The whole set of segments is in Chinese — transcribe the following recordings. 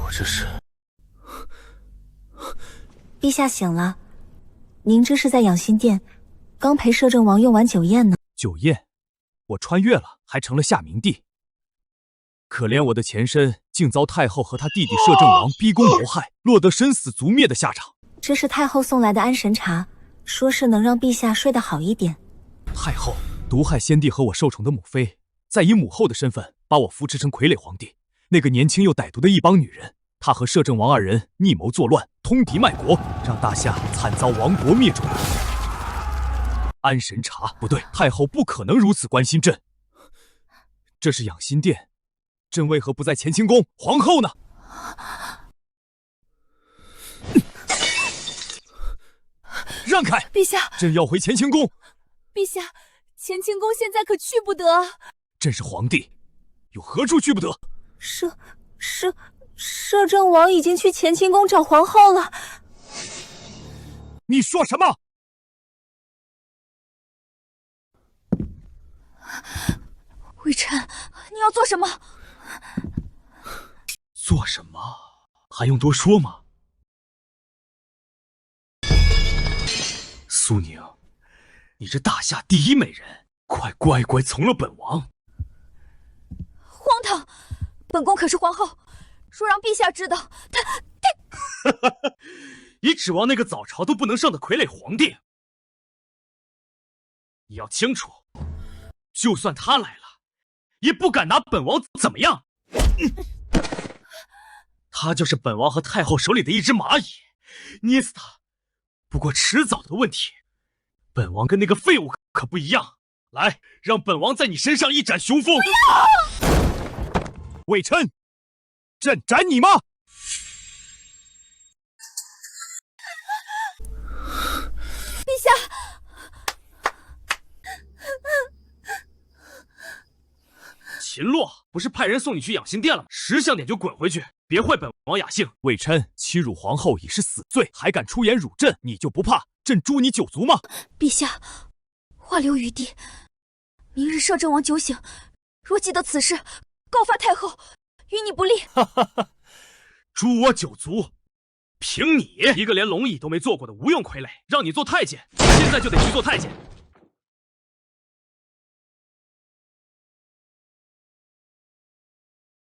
我这是……陛下醒了，您这是在养心殿，刚陪摄政王用完酒宴呢。酒宴，我穿越了，还成了夏明帝。可怜我的前身竟遭太后和他弟弟摄政王逼宫谋害，落得身死族灭的下场。这是太后送来的安神茶，说是能让陛下睡得好一点。太后毒害先帝和我受宠的母妃，再以母后的身份把我扶持成傀儡皇帝。那个年轻又歹毒的一帮女人，她和摄政王二人逆谋作乱，通敌卖国，让大夏惨遭亡国灭种。安神茶不对，太后不可能如此关心朕。这是养心殿，朕为何不在乾清宫？皇后呢？让开！陛下，朕要回乾清宫。陛下，乾清宫现在可去不得。朕是皇帝，有何处去不得？摄政王已经去乾清宫找皇后了。你说什么？微臣，你要做什么？做什么？还用多说吗？苏宁，你这大夏第一美人，快乖乖从了本王！荒唐！本宫可是皇后，若让陛下知道，他……你指望那个早朝都不能上的傀儡皇帝？你要清楚，就算他来了，也不敢拿本王怎么样。他就是本王和太后手里的一只蚂蚁，捏死他不过迟早的问题。本王跟那个废物可不一样，来，让本王在你身上一展雄风。魏琛，朕斩你吗？陛下。秦洛，不是派人送你去养心殿了吗？识相点就滚回去，别坏本王雅兴。魏琛欺辱皇后已是死罪，还敢出言辱朕，你就不怕朕诛你9族吗？陛下，话留余地。明日摄政王酒醒，若记得此事，告发太后，与你不利。诛我9族，凭你一个连龙椅都没做过的无用傀儡，让你做太监，现在就得去做太监。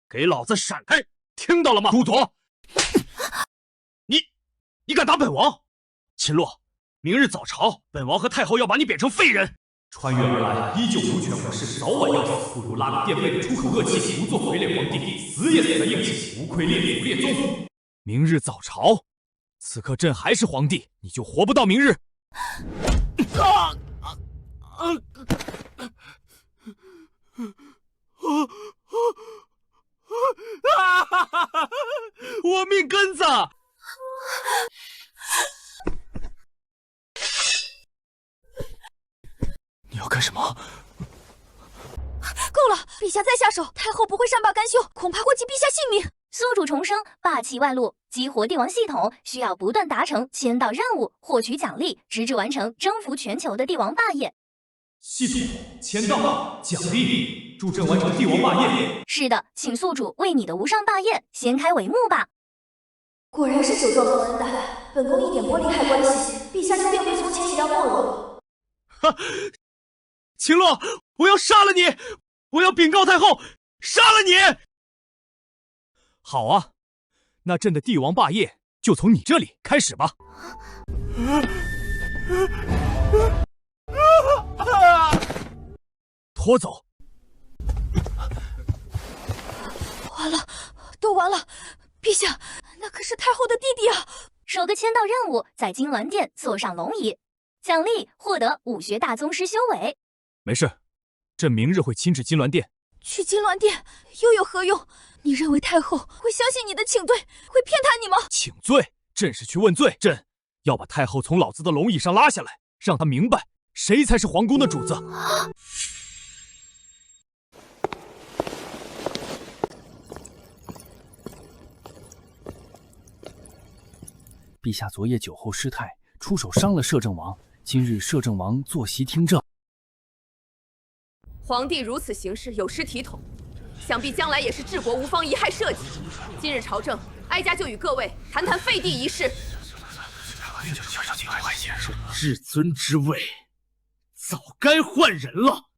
给老子闪开！听到了吗？朱左，你敢打本王？秦洛，明日早朝，本王和太后要把你贬成废人。穿越而来，依旧无权无势，早晚要死，不如拉个垫背的出口恶气，不做傀儡皇帝，死也死在硬气，无愧列祖列宗。明日早朝，此刻朕还是皇帝，你就活不到明日。我命根子！你要干什么？够了，陛下再下手，太后不会善罢甘休，恐怕祸及陛下性命。宿主重生，霸气外露，激活帝王系统，需要不断达成签到任务，获取奖励，直至完成征服全球的帝王霸业。系统签到奖励，助朕完成帝王霸业。是的，请宿主为你的无上霸业掀开帷幕吧。果然是酒壮怂人胆，本宫一点玻璃害关系，陛下就变回从前一样懦弱。哈，秦洛，我要杀了你！我要禀告太后，杀了你！好啊，那朕的帝王霸业就从你这里开始吧。拖走！完了，都完了！陛下，那可是太后的弟弟啊！首个签到任务，在金銮殿坐上龙椅，奖励获得武学大宗师修为。没事，朕明日会亲至金銮殿。去金銮殿又有何用？你认为太后会相信你的请罪，会偏袒你吗？请罪？朕是去问罪，朕要把太后从老子的龙椅上拉下来，让她明白谁才是皇宫的主子。陛下昨夜酒后失态，出手伤了摄政王。今日摄政王坐席听政。皇帝如此行事，有失体统，想必将来也是治国无方，贻害社稷。今日朝政哀家就与各位谈谈废帝一事。至尊之位，早该换人了。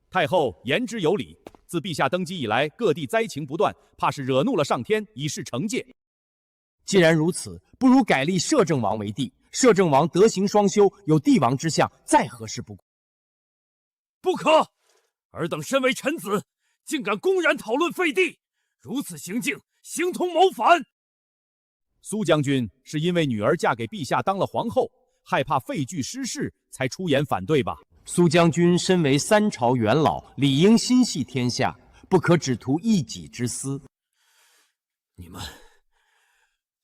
太后言之有理，自陛下登基以来，各地灾情不断，怕是惹怒了上天，以示惩戒。既然如此，不如改立摄政王为帝。摄政王德行双修，有帝王之相，再合适不过。不可！尔等身为臣子，竟敢公然讨论废帝，如此行径，形同谋反。苏将军是因为女儿嫁给陛下当了皇后，害怕废具失势，才出言反对吧？苏将军身为三朝元老，理应心系天下，不可只图一己之私。你们，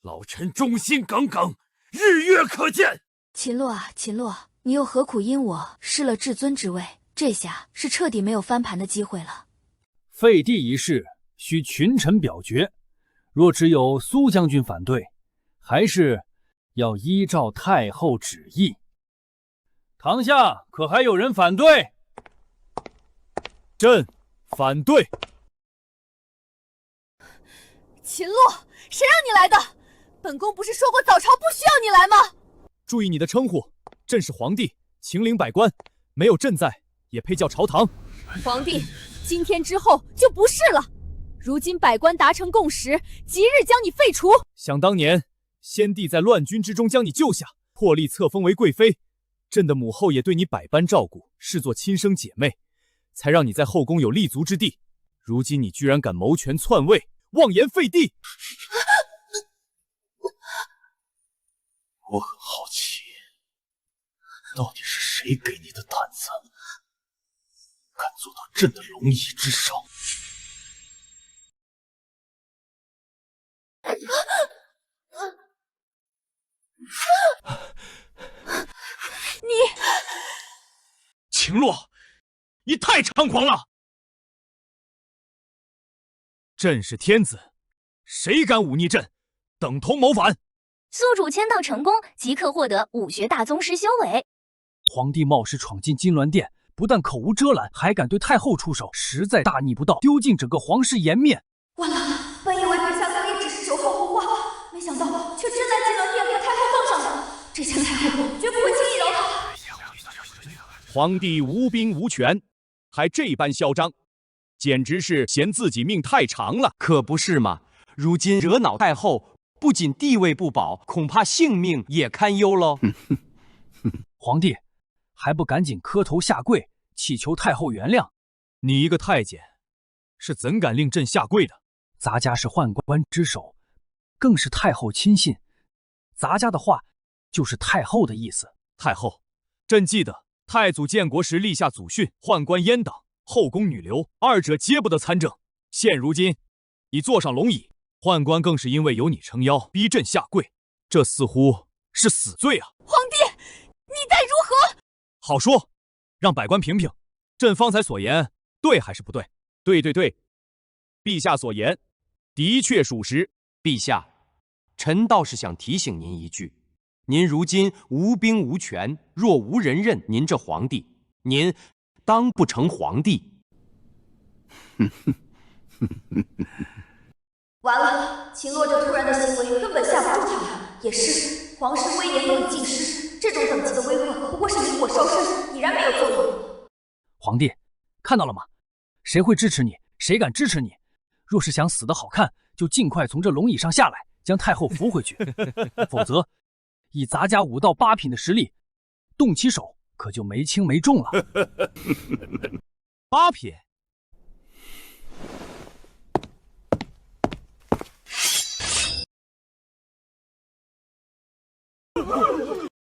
老臣忠心耿耿，日月可见。秦洛啊，秦洛，你又何苦因我失了至尊之位？这下是彻底没有翻盘的机会了。废帝一事需群臣表决，若只有苏将军反对，还是要依照太后旨意。堂下可还有人反对？朕反对。秦洛，谁让你来的？本宫不是说过早朝不需要你来吗？注意你的称呼，朕是皇帝，秦陵百官，没有朕在，也配叫朝堂？皇帝，今天之后就不是了。如今百官达成共识，即日将你废除。想当年，先帝在乱军之中将你救下，破例册封为贵妃。朕的母后也对你百般照顾，视作亲生姐妹，才让你在后宫有立足之地。如今你居然敢谋权篡位，妄言废帝！我很好奇，到底是谁给你的胆子，敢坐到朕的龙椅之上？秦洛，你太猖狂了！朕是天子，谁敢忤逆朕，等同谋反。宿主签到成功，即刻获得武学大宗师修为。皇帝冒失闯进金銮殿，不但口无遮拦，还敢对太后出手，实在大逆不道，丢尽整个皇室颜面。完了，本以为陛下可以只是酒后胡话，没想到却真在金銮殿和太后杠上了。这下太后绝不会轻易饶他。皇帝无兵无权，还这般嚣张，简直是嫌自己命太长了。可不是嘛？如今惹恼太后，不仅地位不保，恐怕性命也堪忧喽。皇帝还不赶紧磕头下跪，祈求太后原谅？你一个太监，是怎敢令朕下跪的？咱家是宦官之首，更是太后亲信，咱家的话就是太后的意思。太后，朕记得太祖建国时立下祖训，宦官阉党，后宫女流，二者皆不得参政。现如今你坐上龙椅，宦官更是因为有你撑腰，逼朕下跪，这似乎是死罪啊！皇帝，你待如何？好说，让百官评评，朕方才所言对还是不对？对，陛下所言的确属实。陛下，臣倒是想提醒您一句，您如今无兵无权，若无人认您这皇帝，您当不成皇帝。完了，秦洛这突然的行为根本吓不住他们。也是，皇室威严都已尽失，这种等级的威吓不过是引火烧身，已然没有作用。皇帝，看到了吗？谁会支持你？谁敢支持你？若是想死得好看，就尽快从这龙椅上下来，将太后扶回去。否则，以咱家5到8品的实力，动起手可就没轻没重了。8品。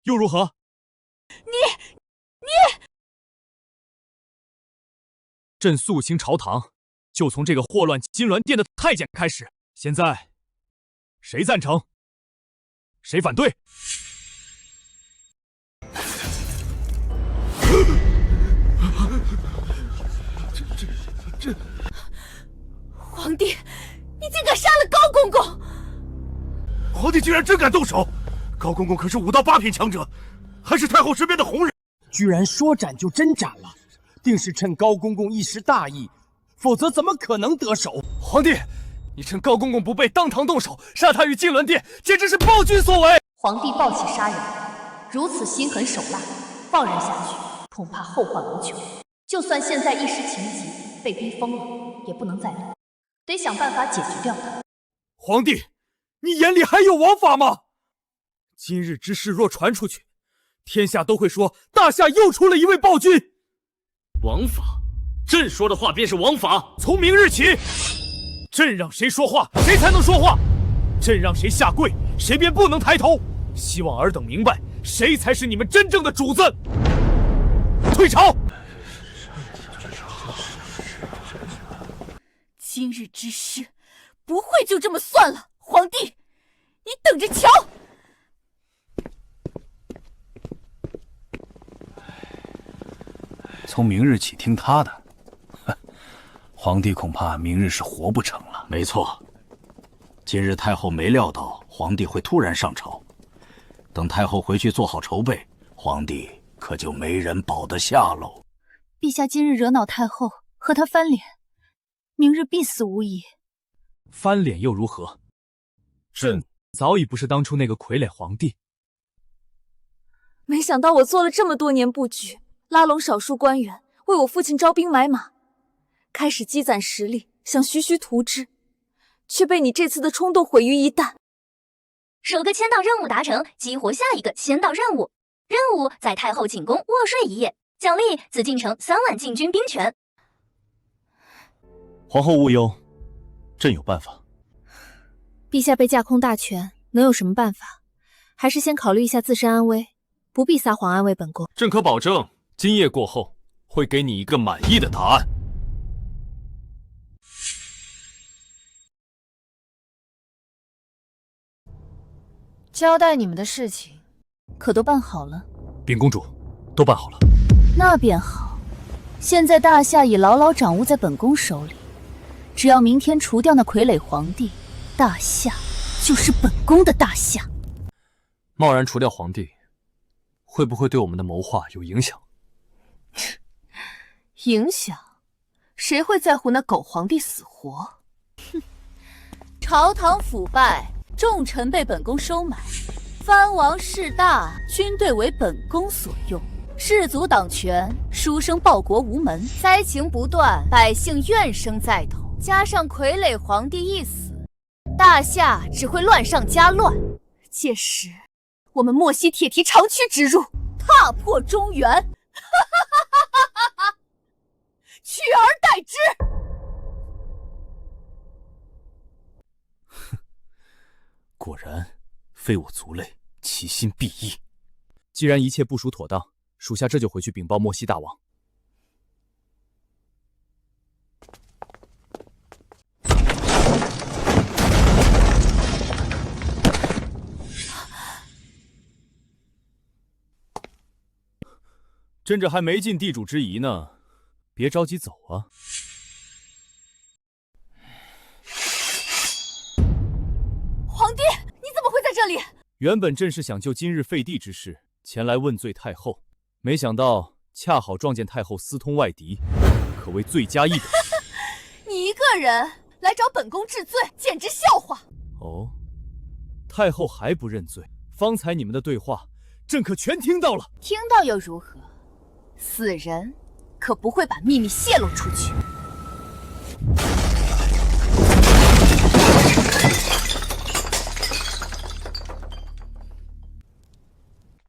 又如何？你，朕肃清朝堂，就从这个祸乱金銮殿的太监开始。现在，谁赞成？谁反对？这，皇帝，你竟敢杀了高公公！皇帝居然真敢动手！高公公可是5到8品强者，还是太后身边的红人，居然说斩就真斩了，定是趁高公公一时大意，否则怎么可能得手？皇帝，你趁高公公不备，当堂动手杀他于金銮殿，简直是暴君所为！皇帝暴起杀人，如此心狠手辣，放任下去，恐怕后患无穷。就算现在一时情急，被逼疯了，也不能再留，得想办法解决掉他。皇帝，你眼里还有王法吗？今日之事若传出去，天下都会说大夏又出了一位暴君。王法，朕说的话便是王法。从明日起，朕让谁说话，谁才能说话；朕让谁下跪，谁便不能抬头。希望尔等明白，谁才是你们真正的主子。退朝！今日之事不会就这么算了，皇帝，你等着瞧！从明日起听他的，皇帝恐怕明日是活不成了。没错，今日太后没料到皇帝会突然上朝，等太后回去做好筹备，皇帝可就没人保得下喽。陛下今日惹恼太后，和她翻脸，明日必死无疑。翻脸又如何？朕早已不是当初那个傀儡皇帝。没想到我做了这么多年布局，拉拢少数官员，为我父亲招兵买马，开始积攒实力，想徐徐图之，却被你这次的冲动毁于一旦。首个签到任务达成，激活下一个签到任务。任务在太后寝宫卧睡一夜，奖励紫禁城3万禁军兵权。皇后勿忧，朕有办法。陛下被架空大权，能有什么办法？还是先考虑一下自身安危，不必撒谎安慰本宫。朕可保证，今夜过后会给你一个满意的答案。交代你们的事情，可都办好了？禀公主，都办好了。那便好。现在大夏已牢牢掌握在本宫手里，只要明天除掉那傀儡皇帝，大夏就是本宫的大夏。贸然除掉皇帝，会不会对我们的谋划有影响？影响？谁会在乎那狗皇帝死活？哼！朝堂腐败，重臣被本宫收买，藩王势大，军队为本宫所用，士族党权，书生报国无门，灾情不断，百姓怨声载头。加上傀儡皇帝一死，大夏只会乱上加乱。届时，我们莫西铁蹄长驱直入，踏破中原，取而代之。果然，非我族类，其心必异。既然一切部署妥当，属下这就回去禀报莫西大王。朕这还没尽地主之谊呢，别着急走啊。皇帝，你怎么会在这里？原本朕是想就今日废帝之事前来问罪太后，没想到恰好撞见太后私通外敌，可谓罪加一等。你一个人来找本宫治罪，简直笑话！哦，太后还不认罪？方才你们的对话，朕可全听到了。听到又如何？死人可不会把秘密泄露出去。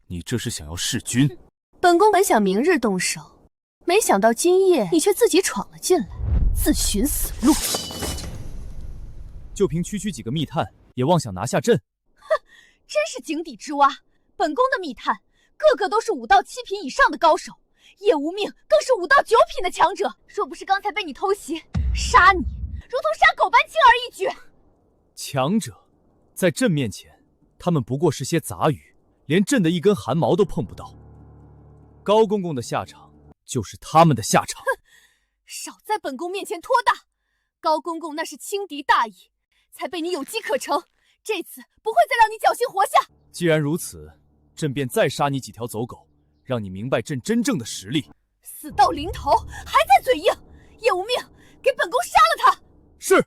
你这是想要弑君？本宫本想明日动手，没想到今夜你却自己闯了进来，自寻死路。就凭区区几个密探，也妄想拿下朕？哼，真是井底之蛙！本宫的密探，个个都是5到7品以上的高手。叶无命更是5到9品的强者，若不是刚才被你偷袭，杀你如同杀狗般轻而易举。强者，在朕面前，他们不过是些杂鱼，连朕的一根汗毛都碰不到。高公公的下场，就是他们的下场。哼，少在本宫面前托大！高公公那是轻敌大意，才被你有机可乘。这次不会再让你侥幸活下。既然如此，朕便再杀你几条走狗，让你明白朕真正的实力。死到临头还在嘴硬，叶无命，给本宫杀了他！是。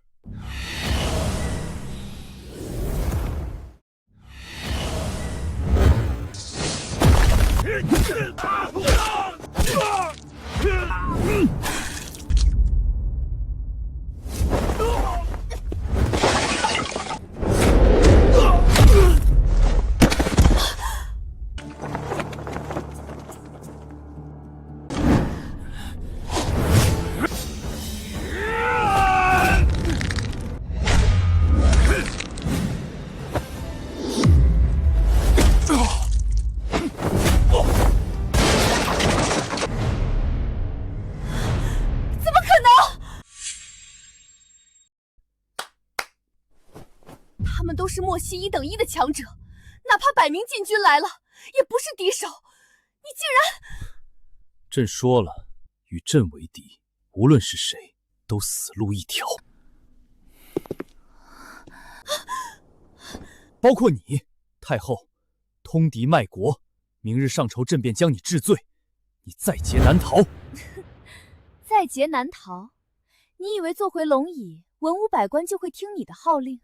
们都是莫西1等1的强者，哪怕百名禁军来了，也不是敌手。你竟然……朕说了，与朕为敌，无论是谁，都死路一条。包括你，太后，通敌卖国，明日上朝，朕便将你治罪，你在劫难逃。在劫难逃？你以为坐回龙椅，文武百官就会听你的号令？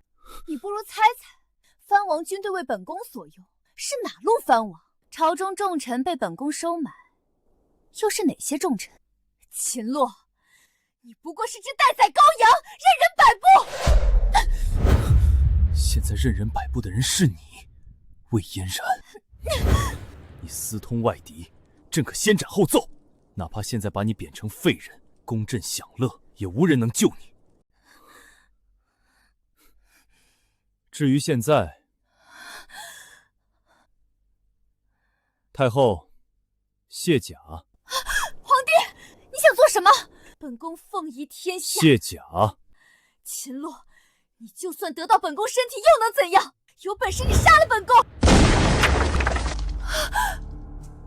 你不如猜猜，藩王军队为本宫所用，是哪路藩王？朝中重臣被本宫收买，又是哪些重臣？秦洛，你不过是只待宰羔羊，任人摆布。现在任人摆布的人是你，魏嫣然。你私通外敌，朕可先斩后奏。哪怕现在把你贬成废人，供朕享乐，也无人能救你。至于现在，太后，卸甲。皇帝，你想做什么？本宫奉仪天下。卸甲。秦洛，你就算得到本宫身体又能怎样？有本事你杀了本宫！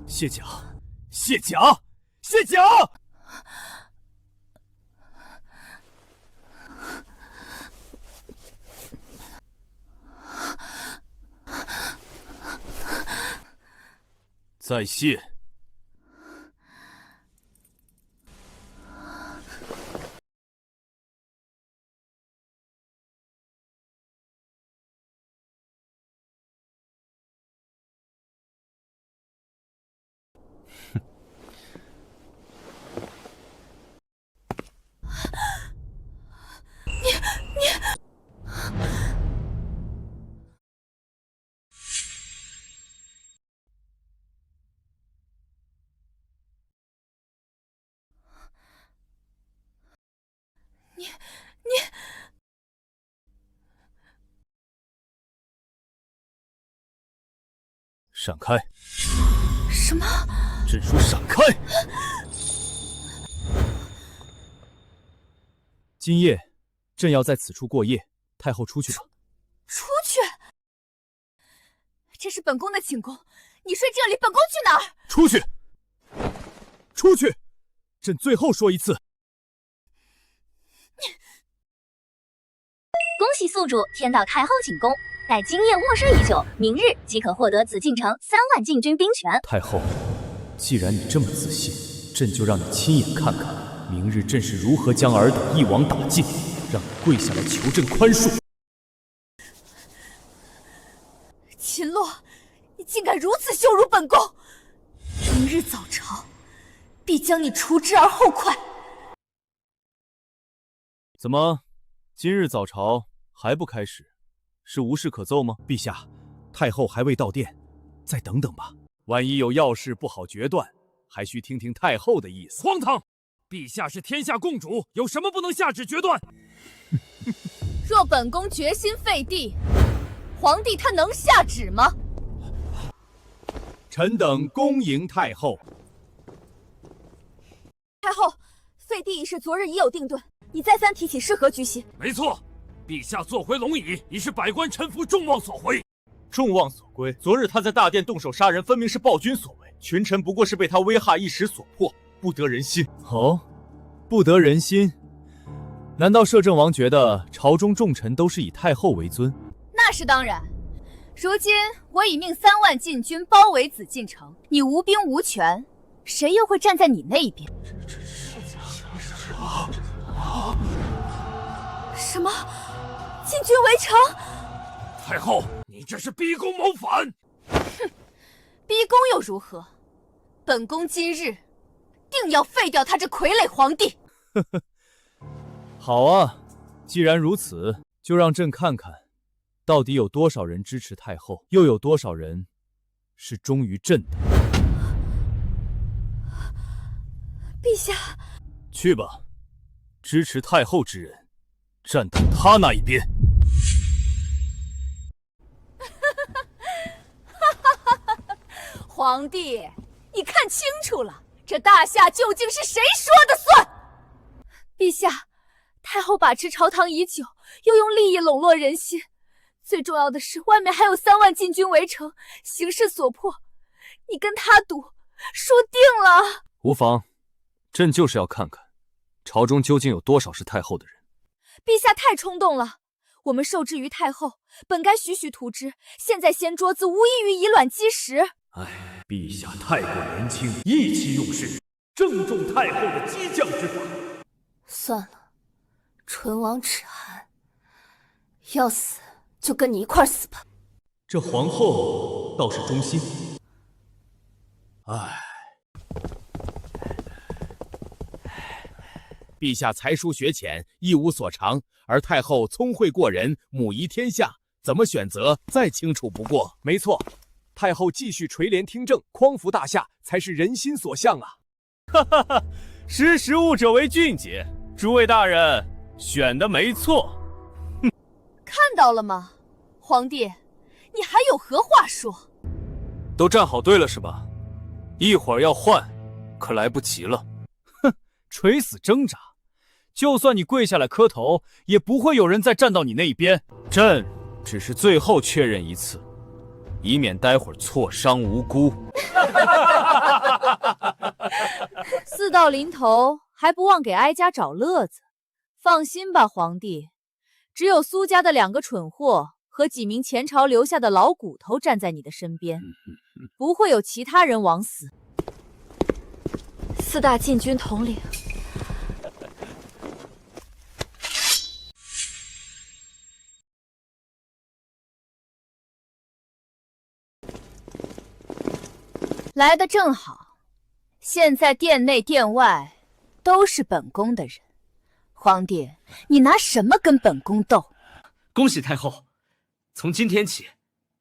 卸甲，卸甲，卸甲！再卸。闪开！什么？朕说闪开！今夜，朕要在此处过夜。太后出去吧。出去？这是本宫的寝宫，你睡这里，本宫去哪儿？出去！出去！朕最后说一次。恭喜宿主天道太后寝宫，待今夜卧睡已久，明日即可获得紫禁城3万禁军兵权。太后，既然你这么自信，朕就让你亲眼看看，明日朕是如何将尔等一网打尽，让你跪下来求朕宽恕。秦洛，你竟敢如此羞辱本宫！明日早朝，必将你除之而后快。怎么，今日早朝还不开始？是无事可奏吗？陛下，太后还未到殿，再等等吧。万一有要事不好决断，还需听听太后的意思。荒唐！陛下是天下共主，有什么不能下旨决断？若本宫决心废帝，皇帝他能下旨吗？臣等恭迎太后。太后，废帝一事昨日已有定论，你再三提起，是何居心？没错，陛下坐回龙椅，已是百官臣服众望所归。众望所归。昨日他在大殿动手杀人，分明是暴君所为，群臣不过是被他威吓一时所迫，不得人心。哦，不得人心？难道摄政王觉得朝中重臣都是以太后为尊？那是当然。如今我已命3万禁军包围紫禁城，你无兵无权，谁又会站在你那一边？什么？禁军围城？太后，你这是逼宫谋反！哼，逼宫又如何？本宫今日定要废掉他这傀儡皇帝！呵呵，好啊，既然如此，就让朕看看，到底有多少人支持太后，又有多少人是忠于朕的。陛下，去吧，支持太后之人，站到他那一边。皇帝，你看清楚了，这大夏究竟是谁说的算？陛下，太后把持朝堂已久，又用利益笼络人心，最重要的是，外面还有3万禁军围城，形势所迫，你跟他赌，输定了。无妨，朕就是要看看，朝中究竟有多少是太后的人。陛下太冲动了，我们受制于太后，本该徐徐图之，现在掀桌子，无异于以卵击石。唉，陛下太过年轻，意气用事，正中太后的激将之法。算了，唇亡齿寒，要死就跟你一块死吧。这皇后倒是忠心。唉，陛下才疏学浅，一无所长，而太后聪慧过人，母仪天下，怎么选择再清楚不过。没错，太后继续垂帘听政，匡扶大夏，才是人心所向啊！哈哈哈，识时务者为俊杰，诸位大人选的没错。看到了吗，皇帝，你还有何话说？都站好队了是吧？一会儿要换，可来不及了。哼，垂死挣扎，就算你跪下来磕头，也不会有人再站到你那一边。朕只是最后确认一次，以免待会儿挫伤无辜。事到临头，还不忘给哀家找乐子。放心吧，皇帝，只有苏家的2个蠢货和几名前朝留下的老骨头站在你的身边，不会有其他人枉死。4大禁军统领，来得正好，现在殿内殿外都是本宫的人。皇帝，你拿什么跟本宫斗？恭喜太后，从今天起，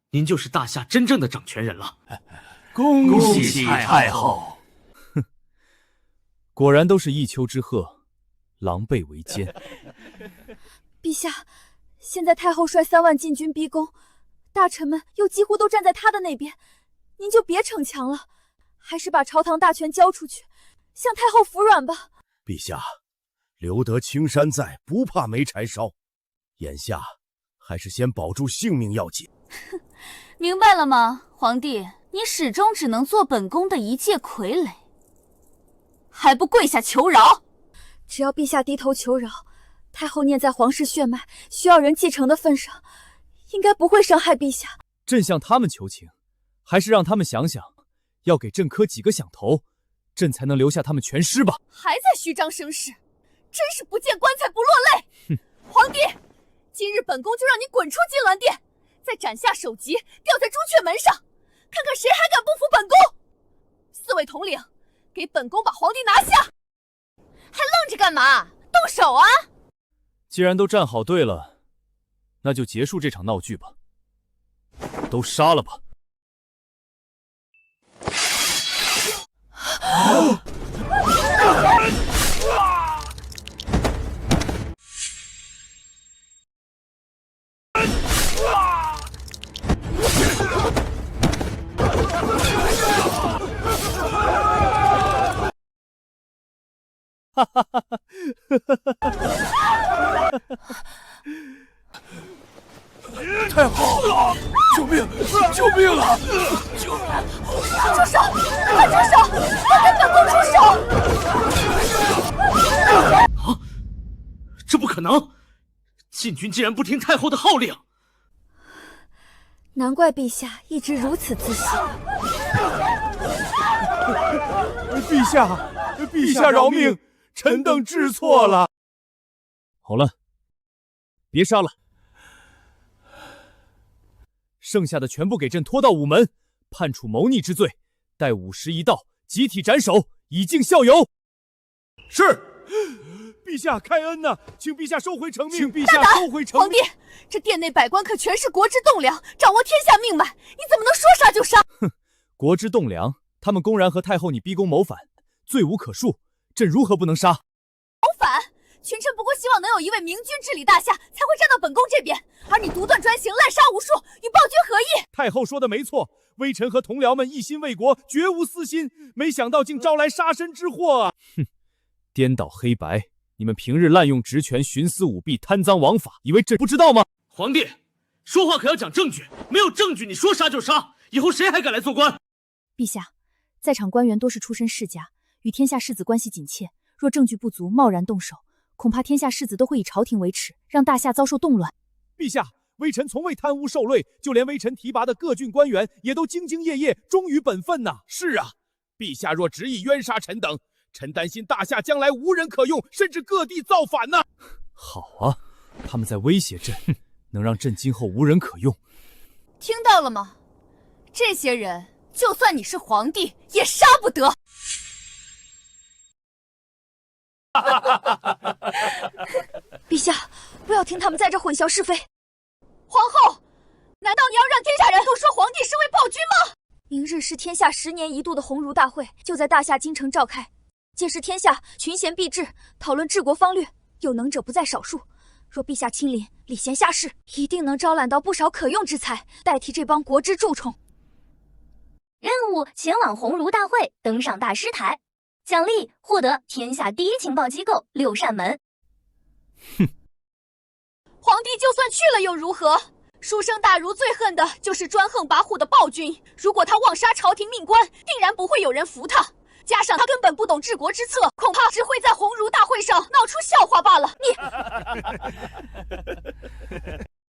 您就是大夏真正的掌权人了。恭喜太后！哼，果然都是一丘之貉，狼狈为奸。陛下，现在太后率3万禁军逼宫，大臣们又几乎都站在他的那边，您就别逞强了，还是把朝堂大权交出去，向太后服软吧。陛下，留得青山在，不怕没柴烧。眼下还是先保住性命要紧。明白了吗，皇帝？你始终只能做本宫的一介傀儡，还不跪下求饶？只要陛下低头求饶，太后念在皇室血脉需要人继承的份上，应该不会伤害陛下。朕向他们求情，还是让他们想想，要给朕磕几个响头，朕才能留下他们全尸吧。还在虚张声势，真是不见棺材不落泪。哼，皇帝，今日本宫就让你滚出金銮殿，再斩下首级，吊在朱雀门上，看看谁还敢不服本宫。4位统领，给本宫把皇帝拿下！还愣着干嘛？动手啊！既然都站好队了，那就结束这场闹剧吧。都杀了吧！哈哈哈哈！太后，救命！救命啊！救命！住手！快住手！快给本宫住手！啊！这不可能！禁军竟然不听太后的号令！难怪陛下一直如此自信。陛下饶命！臣等知错了。好了，别杀了，剩下的全部给朕拖到午门，判处谋逆之罪，待午时一到，集体斩首，以敬校友。是。陛下开恩呐，请陛下收回成命！请陛下收回成命！皇帝，这殿内百官可全是国之栋梁，掌握天下命脉，你怎么能说杀就杀？哼，国之栋梁，他们公然和太后你逼宫谋反，罪无可恕，朕如何不能杀？谋反？群臣不过希望能有一位明君治理大夏，才会站到本宫这边，而你独断专行，滥杀无数，与暴君何异？太后说的没错，微臣和同僚们一心为国，绝无私心，没想到竟招来杀身之祸啊！哼，颠倒黑白，你们平日滥用职权，徇私舞弊，贪赃枉法，以为朕不知道吗？皇帝，说话可要讲证据，没有证据你说杀就杀，以后谁还敢来做官？陛下，在场官员多是出身世家，与天下世子关系紧切，若证据不足，贸然动手，恐怕天下世子都会以朝廷为耻，让大夏遭受动乱。陛下，微臣从未贪污受贿，就连微臣提拔的各郡官员也都兢兢业业，忠于本分呐。是啊，陛下若执意冤杀臣等，臣担心大夏将来无人可用，甚至各地造反呐。好啊，他们在威胁朕，能让朕今后无人可用。听到了吗？这些人，就算你是皇帝，也杀不得。陛下，不要听他们在这混淆是非。皇后，难道你要让天下人都说皇帝是位暴君吗？明日是天下10年一度的鸿儒大会，就在大夏京城召开。届时天下群贤毕至，讨论治国方略，有能者不在少数。若陛下亲临，礼贤下士，一定能招揽到不少可用之才，代替这帮国之蛀虫。任务：前往鸿儒大会，登上大师台。奖励：获得天下第一情报机构6扇门。皇帝就算去了又如何？书生大儒最恨的就是专横跋扈的暴君。如果他妄杀朝廷命官，定然不会有人服他。加上他根本不懂治国之策，恐怕只会在鸿儒大会上闹出笑话罢了。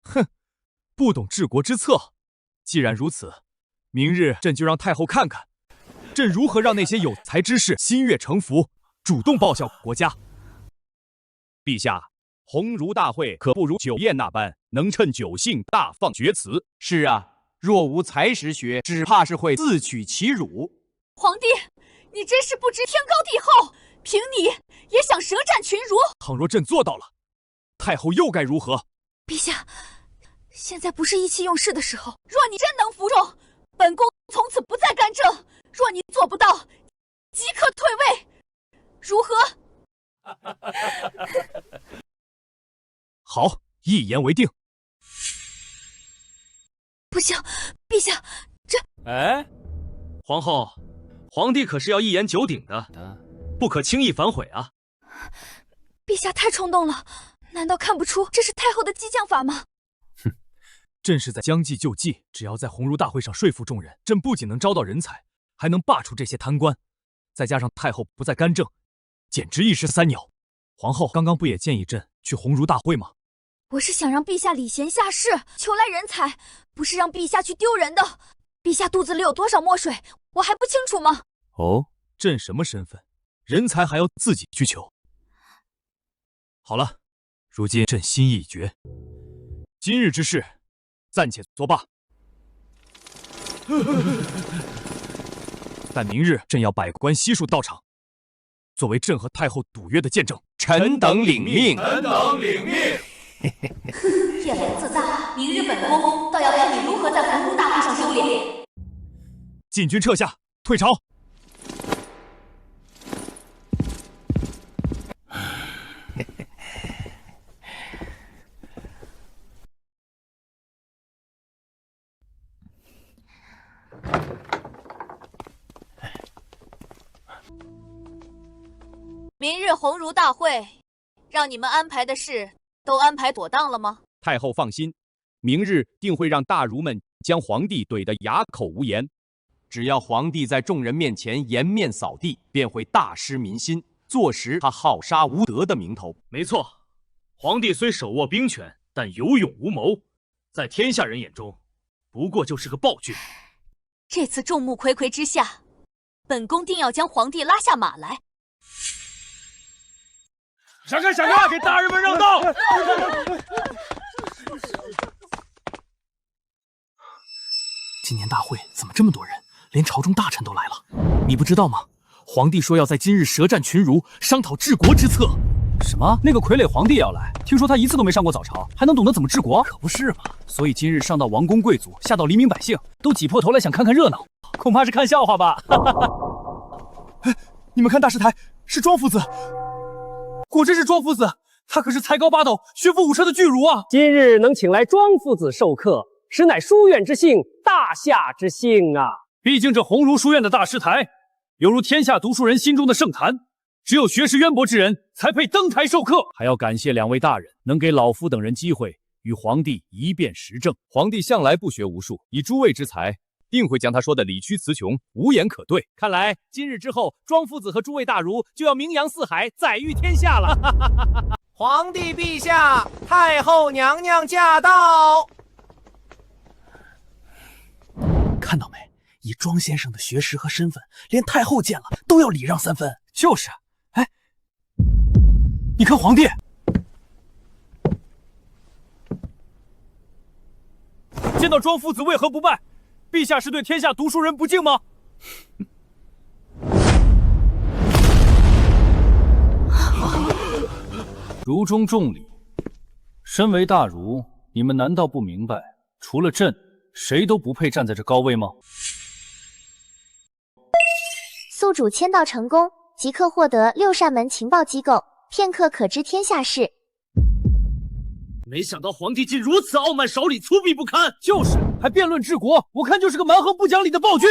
哼，不懂治国之策。既然如此，明日朕就让太后看看，朕如何让那些有才之士心悦诚服，主动报效国家。陛下，鸿儒大会可不如酒宴那般，能趁酒兴大放厥词。是啊，若无才识学，只怕是会自取其辱。皇帝，你真是不知天高地厚，凭你也想舌战群儒？倘若朕做到了，太后又该如何？陛下，现在不是意气用事的时候。若你真能服众，本宫从此不再干政；若你做不到，即刻退位，如何？好，一言为定。不行，陛下，这……哎，皇后，皇帝可是要一言九鼎的，不可轻易反悔啊！陛下太冲动了，难道看不出这是太后的激将法吗？哼，朕是在将计就计，只要在鸿儒大会上说服众人，朕不仅能招到人才，还能罢黜这些贪官。再加上太后不再干政，简直一石三鸟。皇后刚刚不也建议朕去鸿儒大会吗？我是想让陛下礼贤下士，求来人才，不是让陛下去丢人的。陛下肚子里有多少墨水，我还不清楚吗？哦，朕什么身份？人才还要自己去求？好了，如今朕心意已决，今日之事暂且作罢。但明日朕要百官悉数到场，作为朕和太后赌约的见证。臣等领命。臣等领命。夜来自大，明日本宫倒要看你如何在鸿儒大会上丢脸。禁军撤下，退朝。明日鸿儒大会，让你们安排的事都安排妥当了吗？太后放心，明日定会让大儒们将皇帝怼得哑口无言。只要皇帝在众人面前颜面扫地，便会大失民心，坐实他好杀无德的名头。没错，皇帝虽手握兵权，但有勇无谋，在天下人眼中，不过就是个暴君。这次众目睽睽之下，本宫定要将皇帝拉下马来。闪开，闪开，给大人们让道！今年大会怎么这么多人？连朝中大臣都来了。你不知道吗？皇帝说要在今日舌战群儒，商讨治国之策。什么？那个傀儡皇帝也要来？听说他一次都没上过早朝，还能懂得怎么治国？可不是嘛！所以今日上到王公贵族，下到黎民百姓，都挤破头来想看看热闹，恐怕是看笑话吧。哎，你们看大师台，是庄夫子。果真是庄夫子，他可是才高八斗、学富五车的巨儒啊！今日能请来庄夫子授课，实乃书院之幸，大夏之幸啊！毕竟这鸿儒书院的大师台，犹如天下读书人心中的圣坛，只有学识渊博之人才配登台授课。还要感谢两位大人，能给老夫等人机会，与皇帝一辩时政。皇帝向来不学无术，以诸位之才，定会将他说的理屈词穷，无言可对。看来今日之后，庄夫子和诸位大儒就要名扬四海，载誉天下了。皇帝陛下，太后娘娘驾到！看到没？以庄先生的学识和身份，连太后见了都要礼让3分。就是，哎，你看皇帝。见到庄夫子为何不拜？陛下是对天下读书人不敬吗？儒中重礼，身为大儒，你们难道不明白，除了朕，谁都不配站在这高位吗？宿主签到成功，即刻获得6扇门情报机构，片刻可知天下事。没想到皇帝竟如此傲慢少礼，粗鄙不堪。就是，还辩论治国，我看就是个蛮横不讲理的暴君。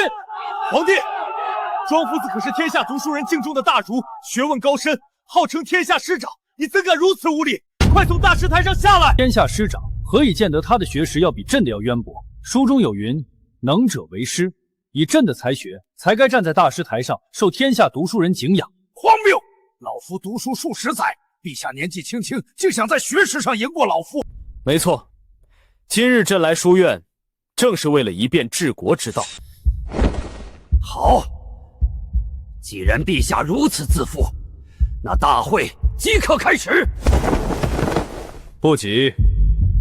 皇帝，庄夫子可是天下读书人敬重的大儒，学问高深，号称天下师长，你怎敢如此无礼？快从大师台上下来！天下师长何以见得他的学识要比朕的要渊博？书中有云，能者为师。以朕的才学，才该站在大师台上，受天下读书人敬仰。荒谬！老夫读书数十载，陛下年纪轻轻，竟想在学识上赢过老夫。没错，今日朕来书院，正是为了一辩治国之道。好，既然陛下如此自负，那大会即刻开始。不急，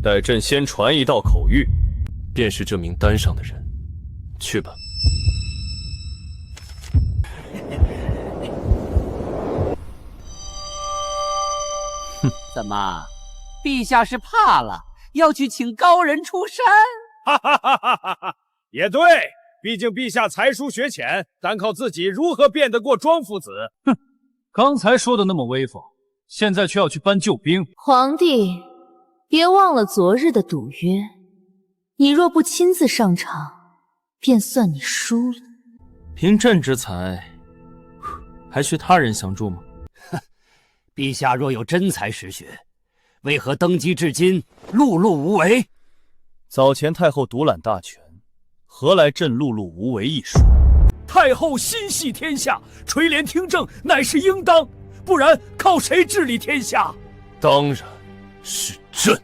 待朕先传一道口谕，便是这名单上的人。去吧。怎么，陛下是怕了，要去请高人出山？哈哈哈哈哈！也对，毕竟陛下才疏学浅，单靠自己如何辩得过庄夫子？哼，刚才说的那么威风，现在却要去搬救兵。皇帝，别忘了昨日的赌约，你若不亲自上场，便算你输了。凭朕之才，还需他人相助吗？陛下若有真才实学，为何登基至今碌碌无为？早前太后独揽大权，何来朕碌碌无为一说？太后心系天下，垂帘听政乃是应当，不然靠谁治理天下？当然是朕。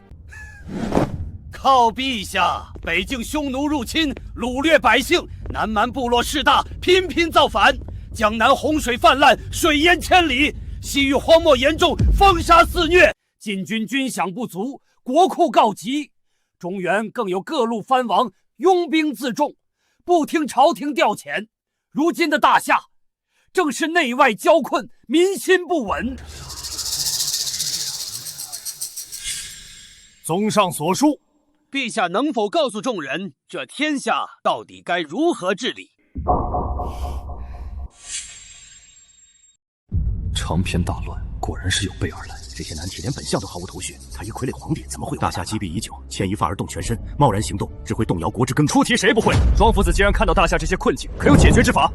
靠陛下！北境匈奴入侵，掳掠百姓，南蛮部落势大，频频造反。江南洪水泛滥，水淹千里。西域荒漠严重，风沙肆虐，晋军军饷不足，国库告急。中原更有各路藩王拥兵自重，不听朝廷调遣。如今的大夏，正是内外交困，民心不稳。综上所述，陛下能否告诉众人，这天下到底该如何治理？长篇大论，果然是有备而来。这些难题连本相都毫无头绪，他一傀儡皇帝怎么会有？大夏积弊已久，牵一发而动全身，贸然行动只会动摇国之根。出题谁不会？庄夫子既然看到大夏这些困境，可有解决之法？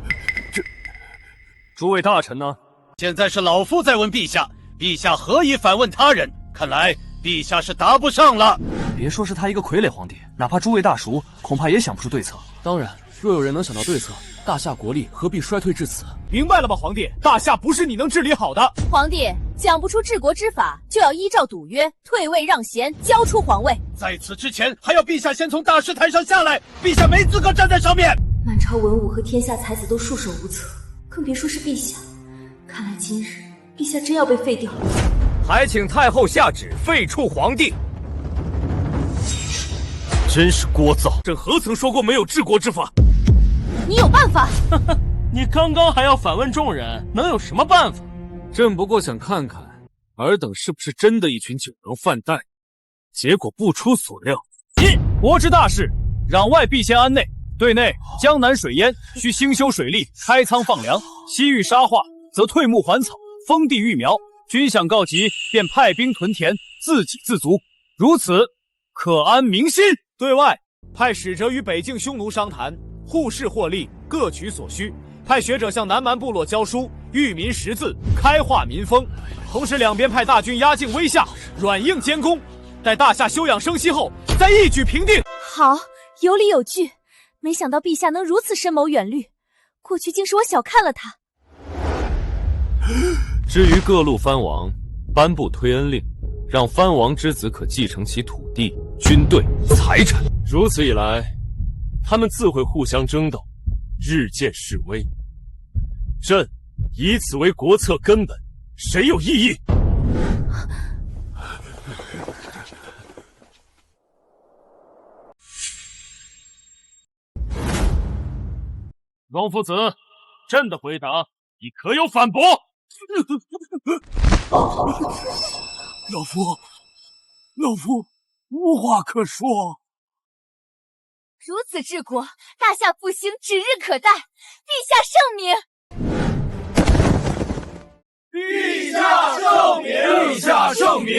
诸位大臣呢？现在是老夫在问陛下，陛下何以反问他人？看来陛下是答不上了。别说是他一个傀儡皇帝，哪怕诸位大叔，恐怕也想不出对策。当然，若有人能想到对策，大夏国力何必衰退至此？明白了吧，皇帝？大夏不是你能治理好的。皇帝讲不出治国之法，就要依照赌约退位让贤，交出皇位。在此之前，还要陛下先从大师台上下来，陛下没资格站在上面。满朝文武和天下才子都束手无策，更别说是陛下。看来今日陛下真要被废掉了。还请太后下旨废黜皇帝。真是聒噪！朕何曾说过没有治国之法？你有办法？你刚刚还要反问众人，能有什么办法？朕不过想看看尔等是不是真的一群酒囊饭袋。结果不出所料，国之大事，攘外必先安内。对内，江南水淹，需兴修水利，开仓放粮；西域沙化，则退牧还草，封地育苗。军饷告急，便派兵屯田，自给自足。如此，可安民心。对外，派使者与北境匈奴商谈，互市获利，各取所需。派学者向南蛮部落教书，育民识字，开化民风。同时，两边派大军压境威吓，软硬兼攻。待大夏休养生息后，再一举平定。好，有理有据。没想到陛下能如此深谋远虑，过去竟是我小看了他。至于各路藩王，颁布推恩令，让藩王之子可继承其土地、军队、财产。如此一来，他们自会互相争斗，日渐式微。朕以此为国策根本，谁有异议？王夫子，朕的回答你可有反驳？老夫无话可说。如此治国，大夏复兴指日可待。陛下圣明！陛下圣明！陛下圣明！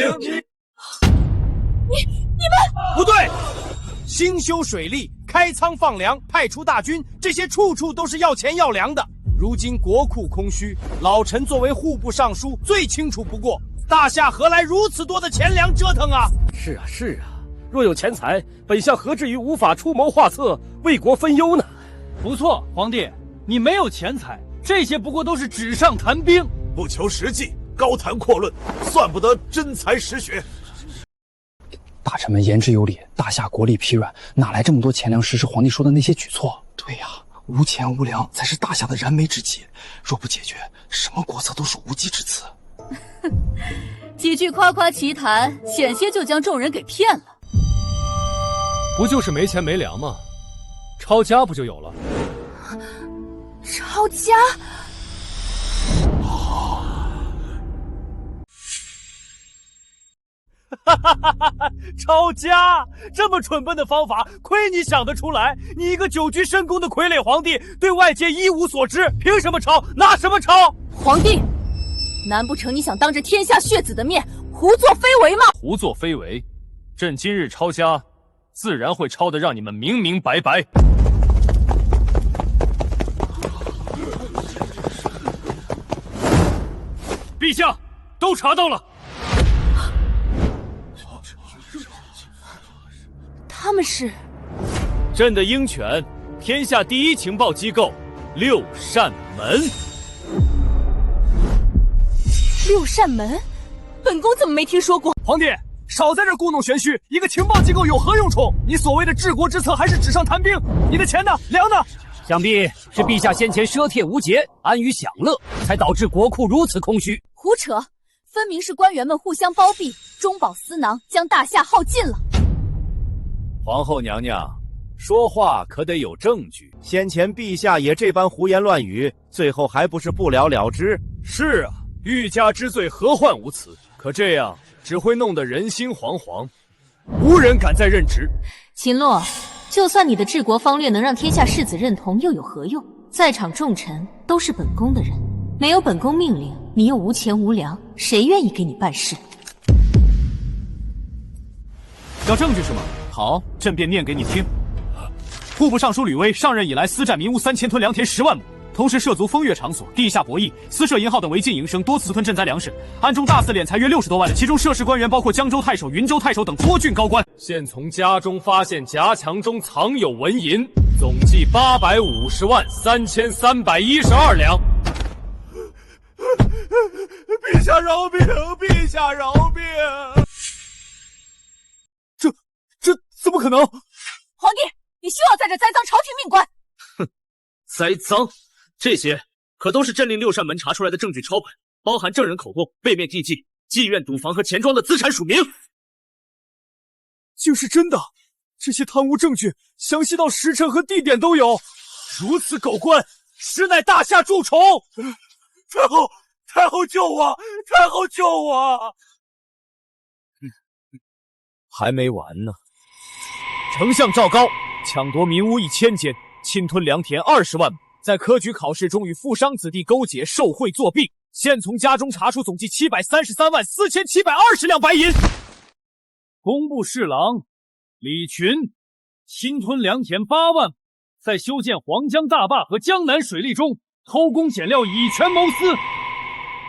你们不对！兴修水利，开仓放粮，派出大军，这些处处都是要钱要粮的。如今国库空虚，老臣作为户部尚书最清楚不过，大夏何来如此多的钱粮折腾啊？是啊，若有钱财，本相何至于无法出谋划策，为国分忧呢？不错，皇帝，你没有钱财，这些不过都是纸上谈兵，不求实际，高谈阔论，算不得真才实学。大臣们言之有理，大夏国力疲软，哪来这么多钱粮实施皇帝说的那些举措？对呀，无钱无粮才是大夏的燃眉之急。若不解决，什么国策都是无济之辞。几句夸夸其谈，险些就将众人给骗了。不就是没钱没粮吗？抄家不就有了？抄家？抄家，这么蠢笨的方法，亏你想得出来！你一个久居深宫的傀儡皇帝，对外界一无所知，凭什么抄？拿什么抄？皇帝，难不成你想当着天下血子的面胡作非为吗？胡作非为，朕今日抄家，自然会抄得让你们明明白白。陛下，都查到了。他们是朕的鹰犬，天下第一情报机构六扇门。六扇门，本宫怎么没听说过？皇帝，少在这故弄玄虚，一个情报机构有何用处？你所谓的治国之策还是纸上谈兵？你的钱呢？粮呢？想必是陛下先前奢帖无节，安于享乐，才导致国库如此空虚。胡扯！分明是官员们互相包庇，中饱私囊，将大夏耗尽了。皇后娘娘，说话可得有证据。先前陛下也这般胡言乱语，最后还不是不了了之？是啊，欲加之罪，何患无辞？可这样只会弄得人心惶惶，无人敢再任职。秦洛，就算你的治国方略能让天下士子认同，又有何用？在场众臣都是本宫的人，没有本宫命令，你又无钱无粮，谁愿意给你办事？要证据是吗？好，朕便念给你听。户部尚书吕威上任以来，私占民屋3000吨，良田10万亩，同时涉足风月场所、地下博弈、私设银号等违禁营生，多次私吞赈灾粮食，暗中大肆敛财约60多万，其中涉事官员包括江州太守、云州太守等多郡高官。现从家中发现夹墙中藏有纹银，总计850万3312两。陛下饶命！陛下饶命！这怎么可能？皇帝，你休要在这栽赃朝廷命官！哼，栽赃，这些可都是朕令六扇门查出来的证据抄本，包含证人口供、背面地契、妓院、赌房和钱庄的资产署名。竟是真的！这些贪污证据详细到时辰和地点都有。如此狗官，实乃大夏蛀虫！太后救我！太后救我！还没完呢。丞相赵高抢夺民屋1000间，侵吞良田20万亩，在科举考试中与富商子弟勾结受贿作弊，现从家中查出总计733万4720两白银。工部侍郎李群侵吞良田8万亩，在修建黄江大坝和江南水利中偷工减料，以权谋私。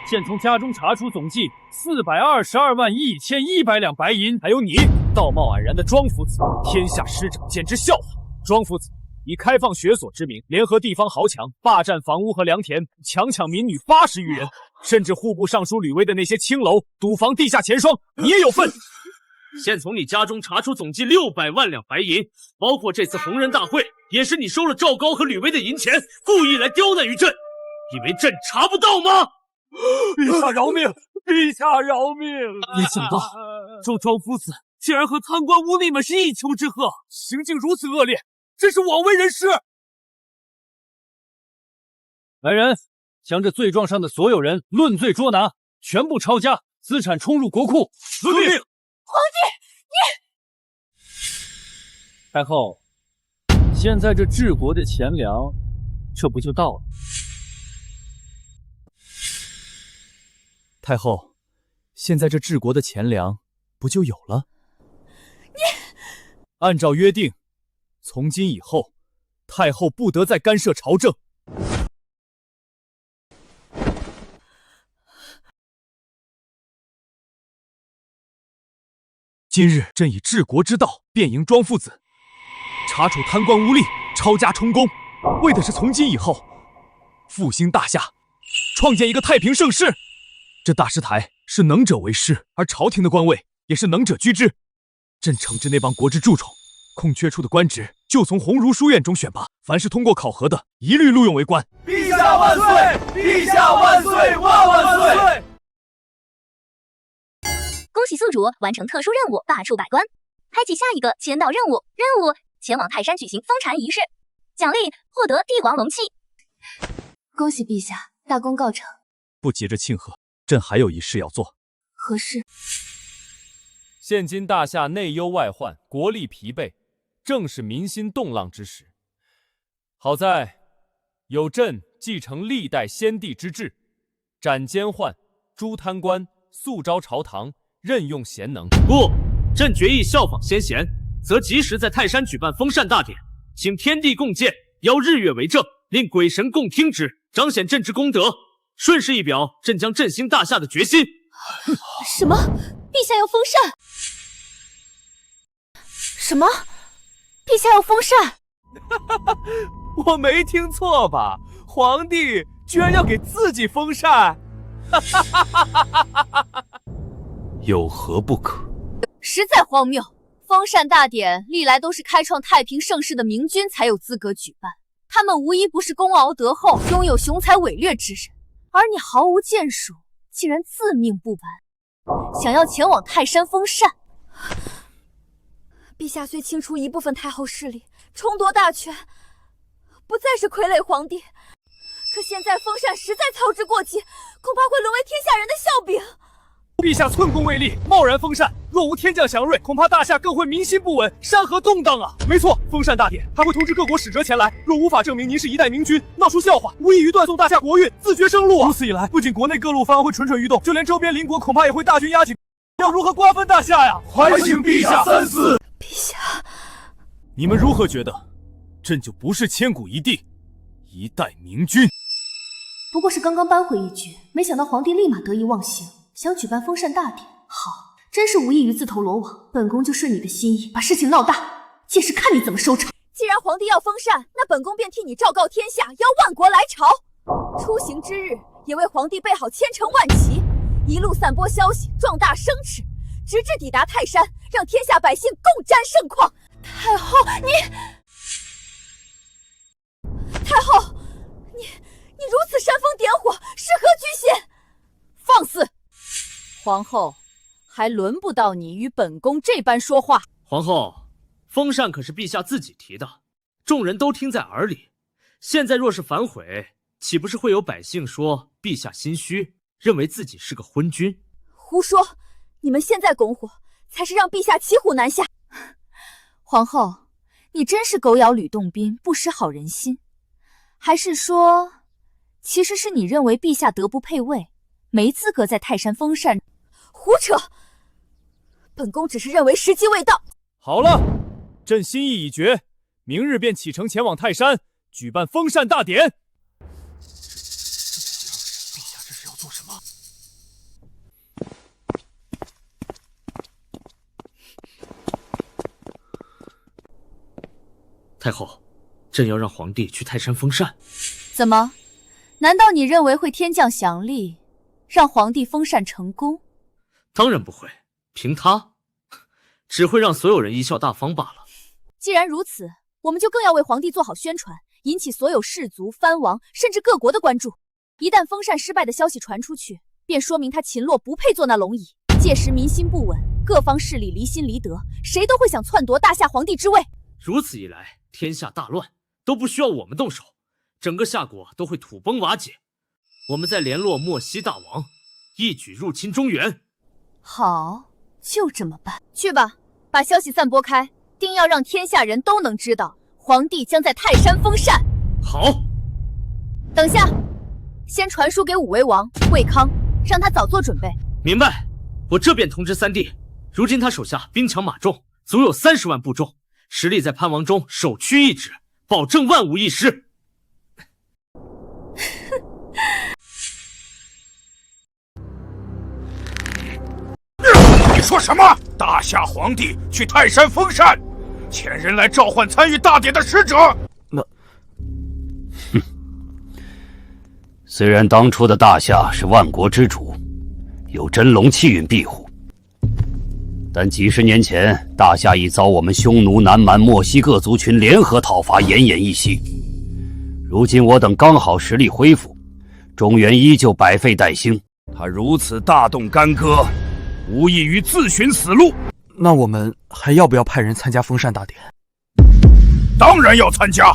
现从家中查出总计4221100两白银，还有你道貌岸然的庄夫子，天下师长简直笑话。庄夫子以开放学所之名，联合地方豪强，霸占房屋和良田，强抢民女80余人，甚至户部尚书吕威的那些青楼，堵防地下钱庄，你也有份。现从你家中查出总计600万两白银，包括这次红人大会，也是你收了赵高和吕威的银钱，故意来刁难于朕，以为朕查不到吗？陛下饶命！陛下饶命！没想到庄夫子竟然和贪官污吏们是一丘之貉，行径如此恶劣，真是枉为人师！来人，将这罪状上的所有人论罪捉拿，全部抄家，资产充入国库。遵命。皇帝，你太后，现在这治国的钱粮，这不就到了？太后，现在这治国的钱粮不就有了？你按照约定，从今以后，太后不得再干涉朝政。今日朕以治国之道辩迎庄父子，查处贪官污吏，抄家充公，为的是从今以后复兴大夏，创建一个太平盛世。这大师台是能者为师，而朝廷的官位也是能者居之。朕惩治那帮国之蛀虫，空缺出的官职就从鸿儒书院中选拔，凡是通过考核的，一律录用为官。陛下万岁！陛下万岁！万万岁！恭喜宿主完成特殊任务，罢黜百官，开启下一个签到任务。任务：前往泰山举行封禅仪式，奖励获得帝王龙器。恭喜陛下，大功告成。不急着庆贺，朕还有一事要做。何事？现今大夏内忧外患，国力疲惫，正是民心动荡之时。好在有朕继承历代先帝之制，斩奸宦、诛贪官，肃昭朝堂，任用贤能。不，朕决意效仿先贤，则及时在泰山举办封禅大典，请天地共鉴，邀日月为证，令鬼神共听之，彰显朕之功德，顺势一表朕将振兴大夏的决心。什么？陛下要封禅？什么？陛下要封禅？我没听错吧？皇帝居然要给自己封禅？有何不可？实在荒谬！封禅大典历来都是开创太平盛世的明君才有资格举办，他们无一不是功熬德厚，拥有雄才伟略之人，而你毫无建树，竟然自命不凡，想要前往泰山封禅。陛下虽清除一部分太后势力，重夺大权，不再是傀儡皇帝，可现在封禅实在操之过急，恐怕会沦为天下人的笑柄。陛下寸功未立，贸然封禅，若无天降祥瑞，恐怕大夏更会民心不稳，山河动荡啊！没错，封禅大典还会通知各国使者前来，若无法证明您是一代明君，闹出笑话，无异于断送大夏国运，自绝生路啊！如此一来，不仅国内各路藩王会蠢蠢欲动，就连周边邻国恐怕也会大军压境，要如何瓜分大夏呀？还请陛下三思。陛下，你们如何觉得？朕就不是千古一帝，一代明君。不过是刚刚扳回一局，没想到皇帝立马得意忘形，想举办封禅大典。好，真是无异于自投罗网。本宫就顺你的心意，把事情闹大，届时看你怎么收场。既然皇帝要封禅，那本宫便替你昭告天下，邀万国来朝。出行之日，也为皇帝备好千乘万骑，一路散播消息，壮大声势，直至抵达泰山，让天下百姓共沾盛况。太后，太后，你如此煽风点火，是何居心？放肆！皇后，还轮不到你与本宫这般说话。皇后，封禅可是陛下自己提的，众人都听在耳里。现在若是反悔，岂不是会有百姓说陛下心虚，认为自己是个昏君？胡说！你们现在拱火，才是让陛下骑虎难下。皇后，你真是狗咬吕洞宾，不识好人心。还是说，其实是你认为陛下德不配位，没资格在泰山封禅？胡扯！本宫只是认为时机未到。好了，朕心意已决，明日便启程前往泰山，举办封禅大典。陛下这是要做什么？太后，朕要让皇帝去泰山封禅。怎么？难道你认为会天降祥力，让皇帝封禅成功？当然不会，凭他，只会让所有人贻笑大方罢了。既然如此，我们就更要为皇帝做好宣传，引起所有士族、藩王甚至各国的关注。一旦封禅失败的消息传出去，便说明他秦洛不配坐那龙椅。届时民心不稳，各方势力离心离德，谁都会想篡夺大夏皇帝之位。如此一来，天下大乱，都不需要我们动手，整个夏国都会土崩瓦解。我们再联络莫西大王，一举入侵中原。好，就这么办。去吧，把消息散播开，定要让天下人都能知道，皇帝将在泰山封禅。好。等下，先传书给武威王卫康，让他早做准备。明白。我这便通知三弟，如今他手下兵强马壮，足有30万部众，实力在藩王中首屈一指，保证万无一失。你说什么？大夏皇帝去泰山封禅，遣人来召唤参与大典的使者。虽然当初的大夏是万国之主，有真龙气运庇护，但几十年前，大夏已遭我们匈奴、南蛮、漠西各族群联合讨伐，奄奄一息。如今我等刚好实力恢复，中原依旧百废待兴。他如此大动干戈，无异于自寻死路。那我们还要不要派人参加封禅大典？当然要参加，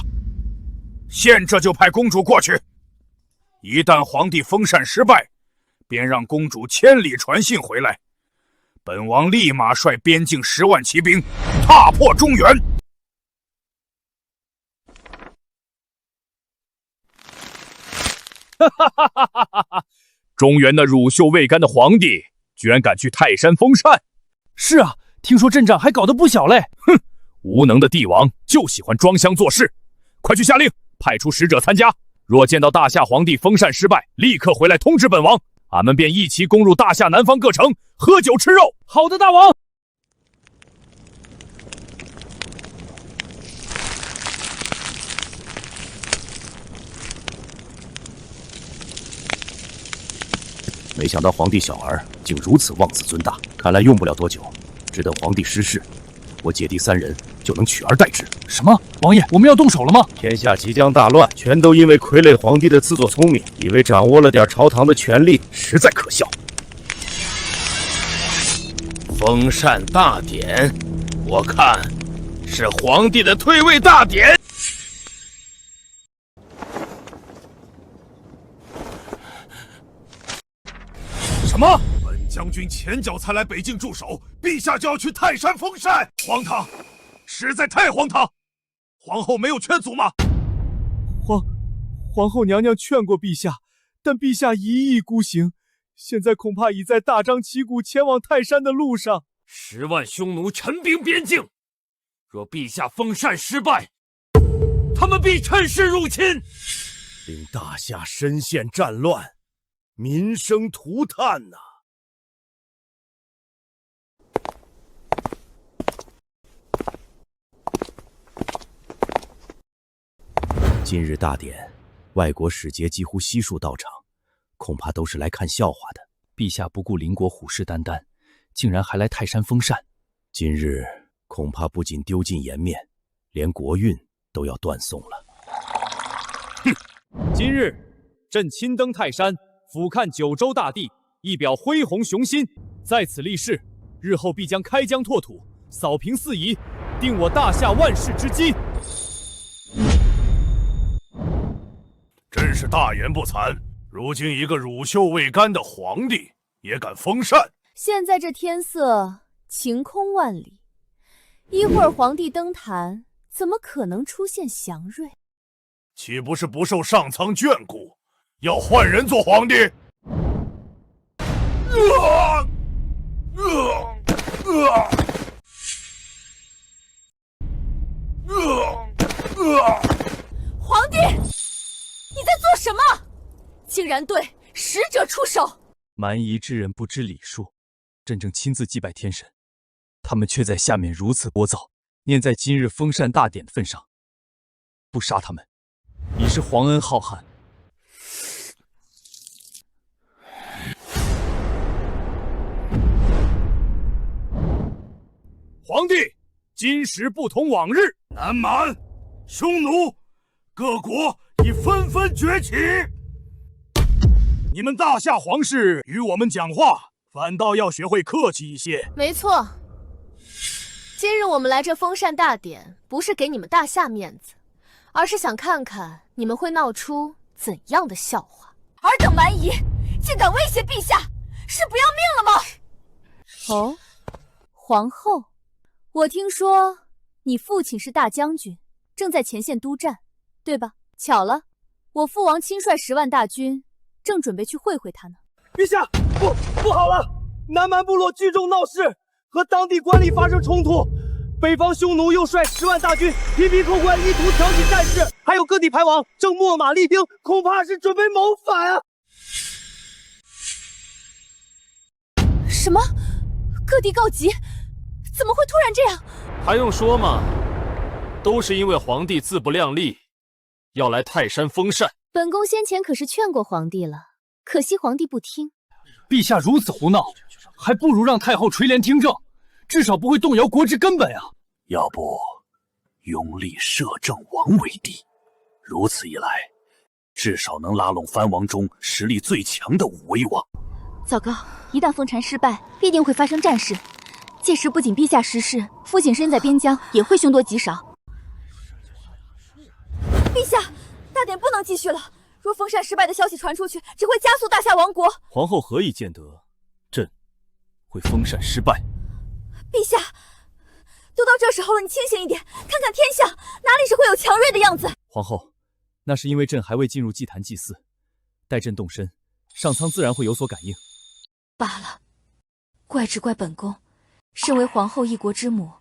现这就派公主过去。一旦皇帝封禅失败，便让公主千里传信回来，本王立马率边境10万骑兵踏破中原。中原那乳臭未干的皇帝，居然敢去泰山封禅！是啊，听说阵仗还搞得不小嘞。哼，无能的帝王就喜欢装腔作势。快去下令，派出使者参加。若见到大夏皇帝封禅失败，立刻回来通知本王，俺们便一齐攻入大夏南方各城，喝酒吃肉。好的，大王。没想到皇帝小儿竟如此妄自尊大，看来用不了多久，只等皇帝失势，我姐弟3人就能取而代之。什么？王爷，我们要动手了吗？天下即将大乱，全都因为傀儡皇帝的自作聪明，以为掌握了点朝堂的权力，实在可笑。封禅大典，我看是皇帝的退位大典。什么？本将军前脚才来北境驻守，陛下就要去泰山封禅，荒唐！实在太荒唐！皇后没有劝阻吗？皇后娘娘劝过陛下，但陛下一意孤行，现在恐怕已在大张旗鼓前往泰山的路上。10万匈奴陈兵边境，若陛下封禅失败，他们必趁势入侵，令大夏深陷战乱，民生涂炭呐！今日大典，外国使节几乎悉数到场，恐怕都是来看笑话的。陛下不顾邻国虎视眈眈，竟然还来泰山封禅。今日恐怕不仅丢尽颜面，连国运都要断送了。哼！今日朕亲登泰山，俯瞰九州大地，一表恢宏雄心。在此立誓，日后必将开疆拓土，扫平四夷，定我大夏万世之基。真是大言不惭！如今一个乳臭未干的皇帝也敢封禅？现在这天色晴空万里，一会儿皇帝登坛，怎么可能出现祥瑞？岂不是不受上苍眷顾，要换人做皇帝？皇帝，你在做什么？竟然对使者出手！蛮夷之人不知礼数，朕正亲自祭拜天神，他们却在下面如此聒噪。念在今日封禅大典的份上，不杀他们，已是皇恩浩瀚。皇帝，今时不同往日，南蛮、匈奴各国已纷纷崛起。你们大夏皇室与我们讲话，反倒要学会客气一些。没错，今日我们来这封禅大典，不是给你们大夏面子，而是想看看你们会闹出怎样的笑话。尔等蛮夷，竟敢威胁陛下，是不要命了吗？哦，皇后，我听说你父亲是大将军，正在前线督战，对吧？巧了，我父王亲率10万大军，正准备去会会他呢。陛下，不好了！南蛮部落聚众闹事，和当地官吏发生冲突。北方匈奴又率10万大军频频扣关，意图挑起战事。还有各地排王正秣马厉兵，恐怕是准备谋反啊！什么？各地告急？怎么会突然这样？还用说吗？都是因为皇帝自不量力，要来泰山封禅。本宫先前可是劝过皇帝了，可惜皇帝不听。陛下如此胡闹，还不如让太后垂帘听政，至少不会动摇国之根本啊！要不，拥立摄政王为帝，如此一来，至少能拉拢藩王中实力最强的5威王。糟糕，一旦封禅失败，必定会发生战事。届时不仅陛下失势，父亲身在边疆也会凶多吉少。陛下，大典不能继续了。若封禅失败的消息传出去，只会加速大夏亡国。皇后何以见得朕会封禅失败？陛下，都到这时候了，你清醒一点，看看天象，哪里是会有强锐的样子？皇后，那是因为朕还未进入祭坛祭祀，待朕动身，上苍自然会有所感应。罢了，怪只怪本宫，身为皇后一国之母，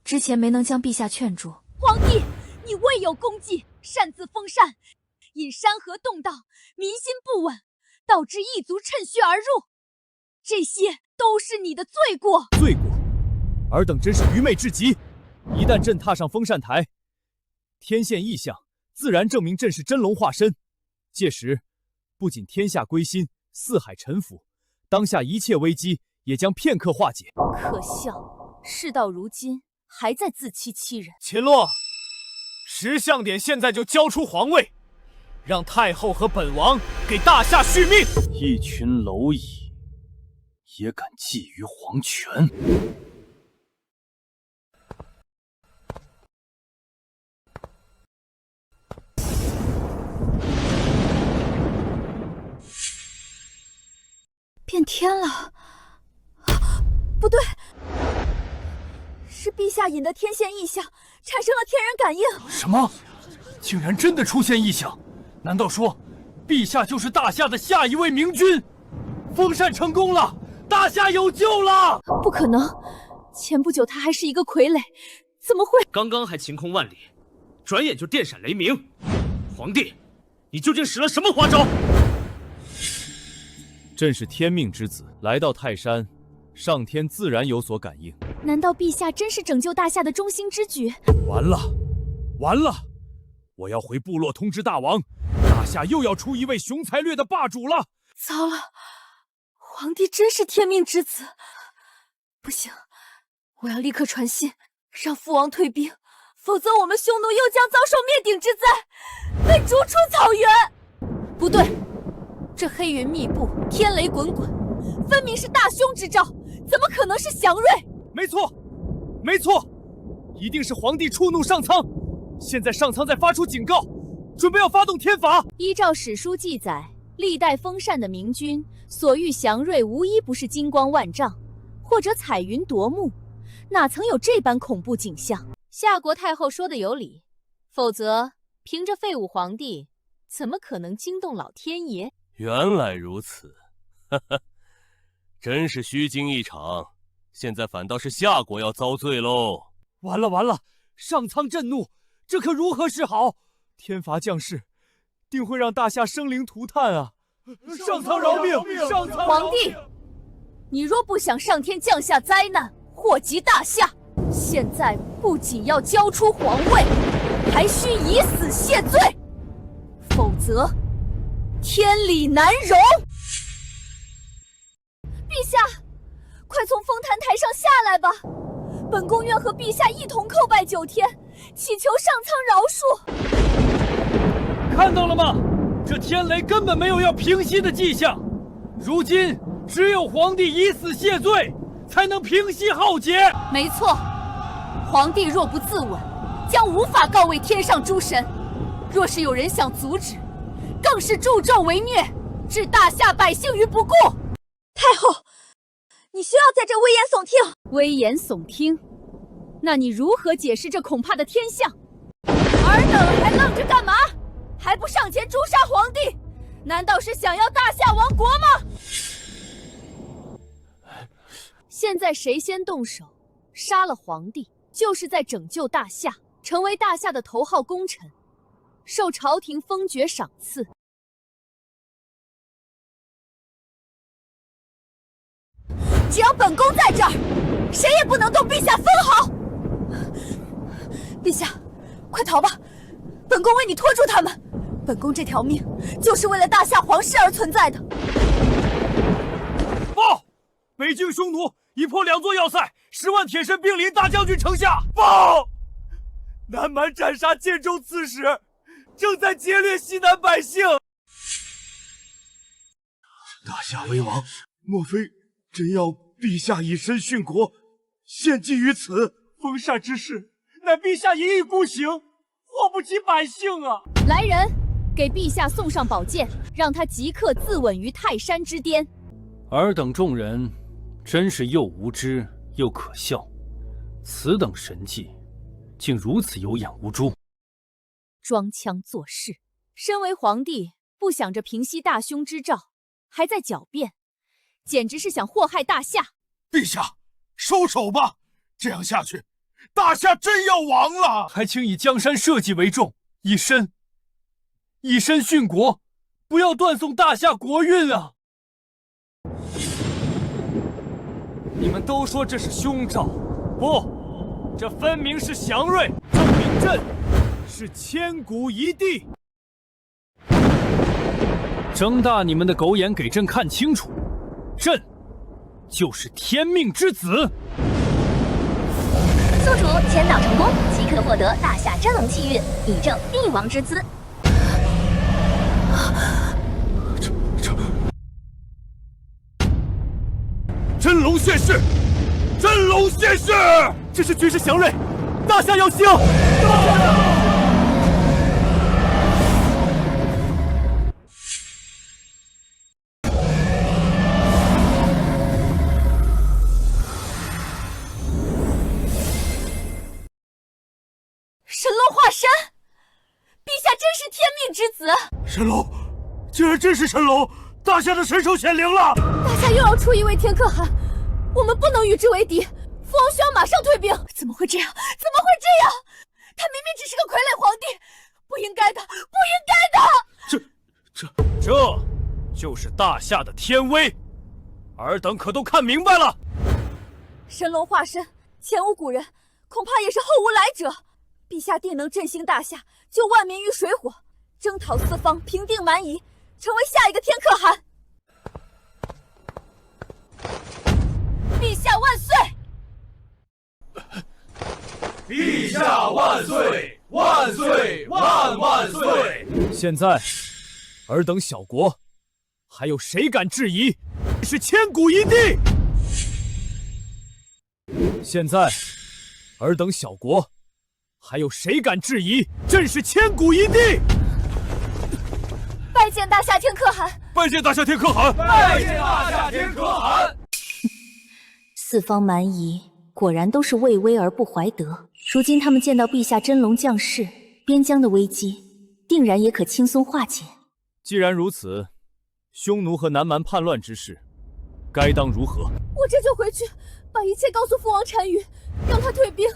之前没能将陛下劝住。皇帝，你未有功绩，擅自封禅，引山河动荡，民心不稳，导致异族趁虚而入，这些都是你的罪过。罪过？尔等真是愚昧至极！一旦朕踏上封禅台，天现异象，自然证明朕是真龙化身。届时，不仅天下归心，四海臣服，当下一切危机也将片刻化解。可笑，事到如今还在自欺欺人。秦洛，10相典现在就交出皇位，让太后和本王给大夏续命。一群蝼蚁也敢觊觎皇权！变天了，不对，是陛下引的天现异象，产生了天人感应。什么？竟然真的出现异象？难道说，陛下就是大夏的下一位明君？封禅成功了，大夏有救了！不可能，前不久他还是一个傀儡，怎么会？刚刚还晴空万里，转眼就电闪雷鸣。皇帝，你究竟使了什么花招？朕是天命之子，来到泰山，上天自然有所感应。难道陛下真是拯救大夏的中心之举？完了，完了！我要回部落通知大王，大夏又要出一位雄才略的霸主了。糟了，皇帝真是天命之子！不行，我要立刻传信，让父王退兵，否则我们匈奴又将遭受灭顶之灾，被逐出草原。不对，这黑云密布，天雷滚滚，分明是大凶之兆，怎么可能是祥瑞？没错，没错，一定是皇帝触怒上苍。现在上苍在发出警告，准备要发动天罚。依照史书记载，历代封禅的明君所遇祥瑞，无一不是金光万丈，或者彩云夺目，哪曾有这般恐怖景象？夏国太后说的有理，否则凭着废物皇帝，怎么可能惊动老天爷？原来如此，哈哈，真是虚惊一场。现在反倒是夏国要遭罪喽！完了完了，上苍震怒，这可如何是好？天罚降世，定会让大夏生灵涂炭啊！上苍饶命！上苍饶命！皇帝，你若不想上天降下灾难，祸及大夏，现在不仅要交出皇位，还需以死谢罪，否则天理难容。陛下，快从丰坛台上下来吧！本宫愿和陛下一同叩拜9天，祈求上苍饶恕。看到了吗？这天雷根本没有要平息的迹象。如今只有皇帝以死谢罪，才能平息浩劫。没错，皇帝若不自刎，将无法告慰天上诸神；若是有人想阻止，更是助纣为虐，置大夏百姓于不顾。太后，你需要在这危言耸听。危言耸听？那你如何解释这恐怕的天象？尔等还愣着干嘛？还不上前诛杀皇帝？难道是想要大夏亡国吗？现在谁先动手杀了皇帝，就是在拯救大夏，成为大夏的头号功臣，受朝廷封爵赏赐。只要本宫在这儿，谁也不能动陛下分毫。陛下，快逃吧！本宫为你拖住他们。本宫这条命就是为了大夏皇室而存在的。报！北境匈奴已破2座要塞，10万铁身兵临大将军城下。报！南蛮斩杀建州刺史，正在劫掠西南百姓。大夏为王，莫非真要陛下以身殉国，献祭于此？封禅之事，乃陛下一意孤行，祸不及百姓啊！来人，给陛下送上宝剑，让他即刻自刎于泰山之巅。尔等众人真是又无知又可笑，此等神迹，竟如此有眼无珠。装腔作势，身为皇帝，不想着平息大凶之兆，还在狡辩，简直是想祸害大夏。陛下，收手吧！这样下去，大夏真要亡了！还请以江山社稷为重，以身殉国，不要断送大夏国运啊！你们都说这是凶兆，不，这分明是祥瑞，证明朕是千古一帝。睁大你们的狗眼，给朕看清楚，朕就是天命之子。宿主签到成功，即刻获得大夏真龙气运，以正帝王之姿。真龙现世！真龙现世！这是绝世祥瑞，大夏要兴！神龙化身，陛下真是天命之子！神龙，竟然真是神龙！大夏的神兽显灵了！大夏又要出一位天可汗，我们不能与之为敌。父王需要马上退兵。怎么会这样？怎么会这样？他明明只是个傀儡皇帝，不应该的，不应该的！这就是大夏的天威，尔等可都看明白了？神龙化身，前无古人，恐怕也是后无来者。陛下定能振兴大夏，救万民于水火，征讨四方，平定蛮夷，成为下一个天可汗。陛下万岁！陛下万岁！万岁！万万岁！现在，尔等小国，还有谁敢质疑是千古一帝？现在，尔等小国，还有谁敢质疑朕是千古一帝？拜见大夏天可汗！拜见大夏天可汗！拜见大夏天可汗！四方蛮夷果然都是为威而不怀德。如今他们见到陛下真龙降世，边疆的危机定然也可轻松化解。既然如此，匈奴和南蛮叛乱之事，该当如何？我这就回去，把一切告诉父王单于，让他退兵，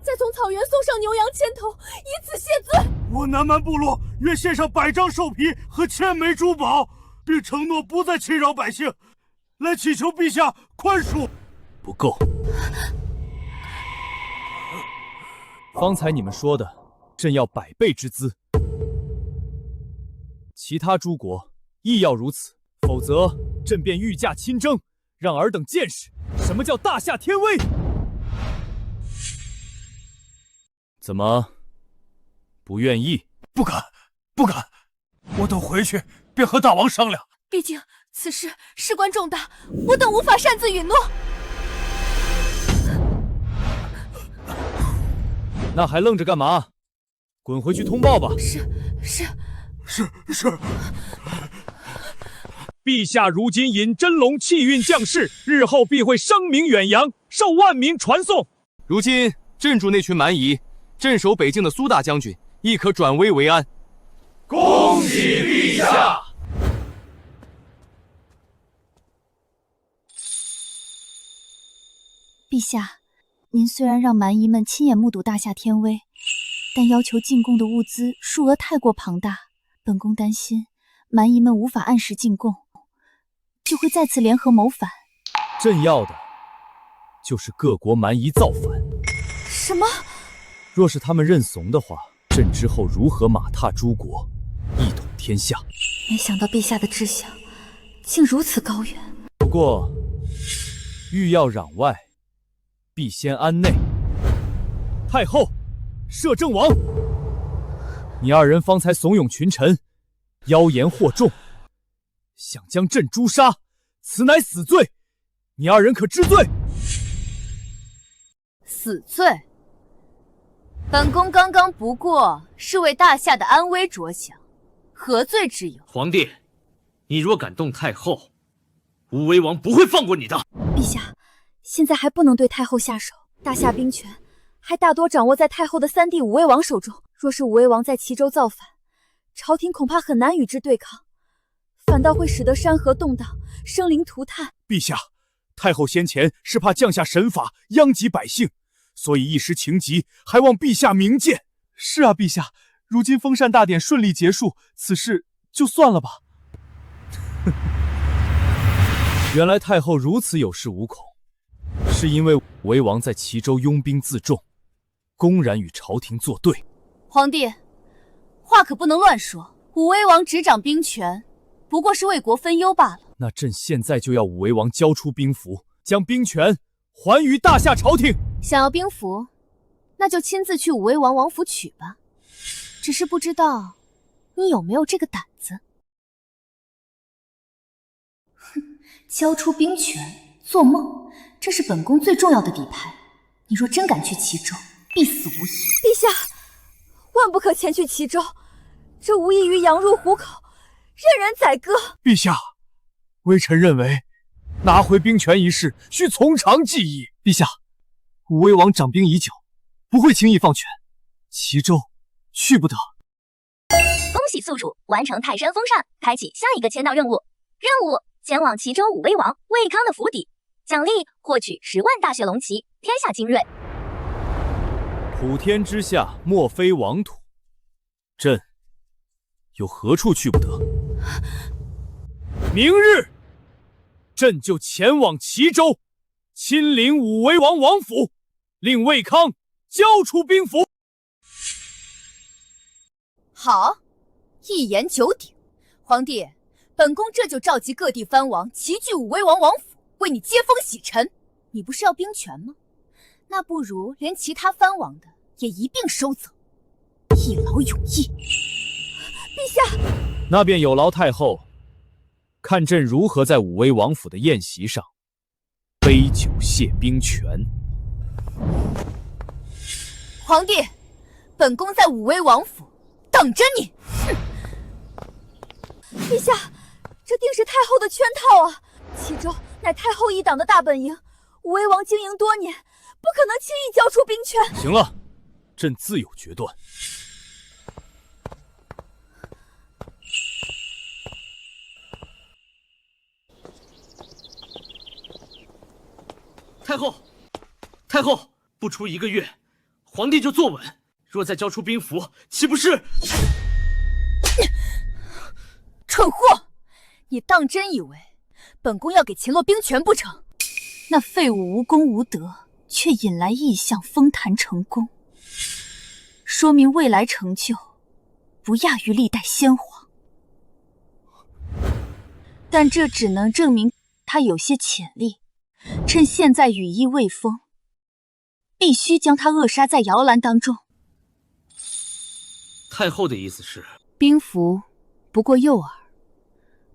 再从草原送上牛羊千头，以此谢罪。我南蛮部落愿献上100张兽皮和1000枚珠宝，并承诺不再侵扰百姓，来祈求陛下宽恕。不够。方才你们说的，朕要百倍之资。其他诸国亦要如此，否则朕便御驾亲征，让尔等见识什么叫大夏天威。怎么，不愿意？不敢，不敢，我等回去便和大王商量。毕竟此事事关重大，我等无法擅自允诺。那还愣着干嘛？滚回去通报吧。是。陛下如今引真龙气运降世，日后必会声名远扬，受万民传颂。如今镇住那群蛮夷，镇守北境的苏大将军亦可转危为安。恭喜陛下！陛下，您虽然让蛮夷们亲眼目睹大夏天威，但要求进贡的物资数额太过庞大，本宫担心蛮夷们无法按时进贡，就会再次联合谋反。朕要的就是各国蛮夷造反。什么？若是他们认怂的话，朕之后如何马踏诸国，一统天下？没想到陛下的志向竟如此高远。不过，欲要攘外，必先安内。太后，摄政王，你二人方才怂恿群臣，妖言惑众，想将朕诛杀，此乃死罪。你二人可知罪？死罪？本宫刚刚不过是为大夏的安危着想，何罪之有？皇帝，你若敢动太后，武威王不会放过你的。陛下，现在还不能对太后下手，大夏兵权还大多掌握在太后的三弟武威王手中。若是武威王在齐州造反，朝廷恐怕很难与之对抗，反倒会使得山河动荡，生灵涂炭。陛下，太后先前是怕降下神法殃及百姓，所以一时情急，还望陛下明鉴。是啊，陛下，如今封禅大典顺利结束，此事就算了吧。原来太后如此有恃无恐，是因为武威王在齐州拥兵自重，公然与朝廷作对。皇帝，话可不能乱说。武威王执掌兵权，不过是为国分忧罢了。那朕现在就要武威王交出兵符，将兵权还于大夏朝廷。想要兵符，那就亲自去武威王王府取吧。只是不知道你有没有这个胆子。哼，交出兵权，做梦！这是本宫最重要的底牌。你若真敢去齐州，必死无疑。陛下，万不可前去齐州，这无异于羊入虎口，任人宰割。陛下，微臣认为拿回兵权一事需从长计议。陛下，武威王掌兵已久，不会轻易放权，齐州去不得。恭喜宿主完成泰山封禅，开启下一个签到任务。任务：前往齐州武威王魏康的府邸，奖励获取10万大雪龙旗，天下精锐。普天之下莫非王土，朕有何处去不得？明日，朕就前往齐州，亲临武威王王府，令魏康交出兵符。好，一言九鼎。皇帝，本宫这就召集各地藩王齐聚武威王王府，为你接风洗尘。你不是要兵权吗？那不如连其他藩王的也一并收走，一劳永逸。陛下，那便有劳太后，看朕如何在武威王府的宴席上杯酒谢兵权。皇帝，本宫在武威王府等着你。陛下，这定是太后的圈套啊！齐州乃太后一党的大本营，武威王经营多年，不可能轻易交出兵权。行了，朕自有决断。太后，太后，不出1个月，皇帝就坐稳。若再交出兵符，岂不是……蠢货！你当真以为本宫要给秦洛兵权不成？那废物无功无德，却引来异象，封坛成功。说明未来成就不亚于历代先皇。但这只能证明他有些潜力。趁现在羽翼未丰，必须将他扼杀在摇篮当中。太后的意思是，兵符不过诱饵，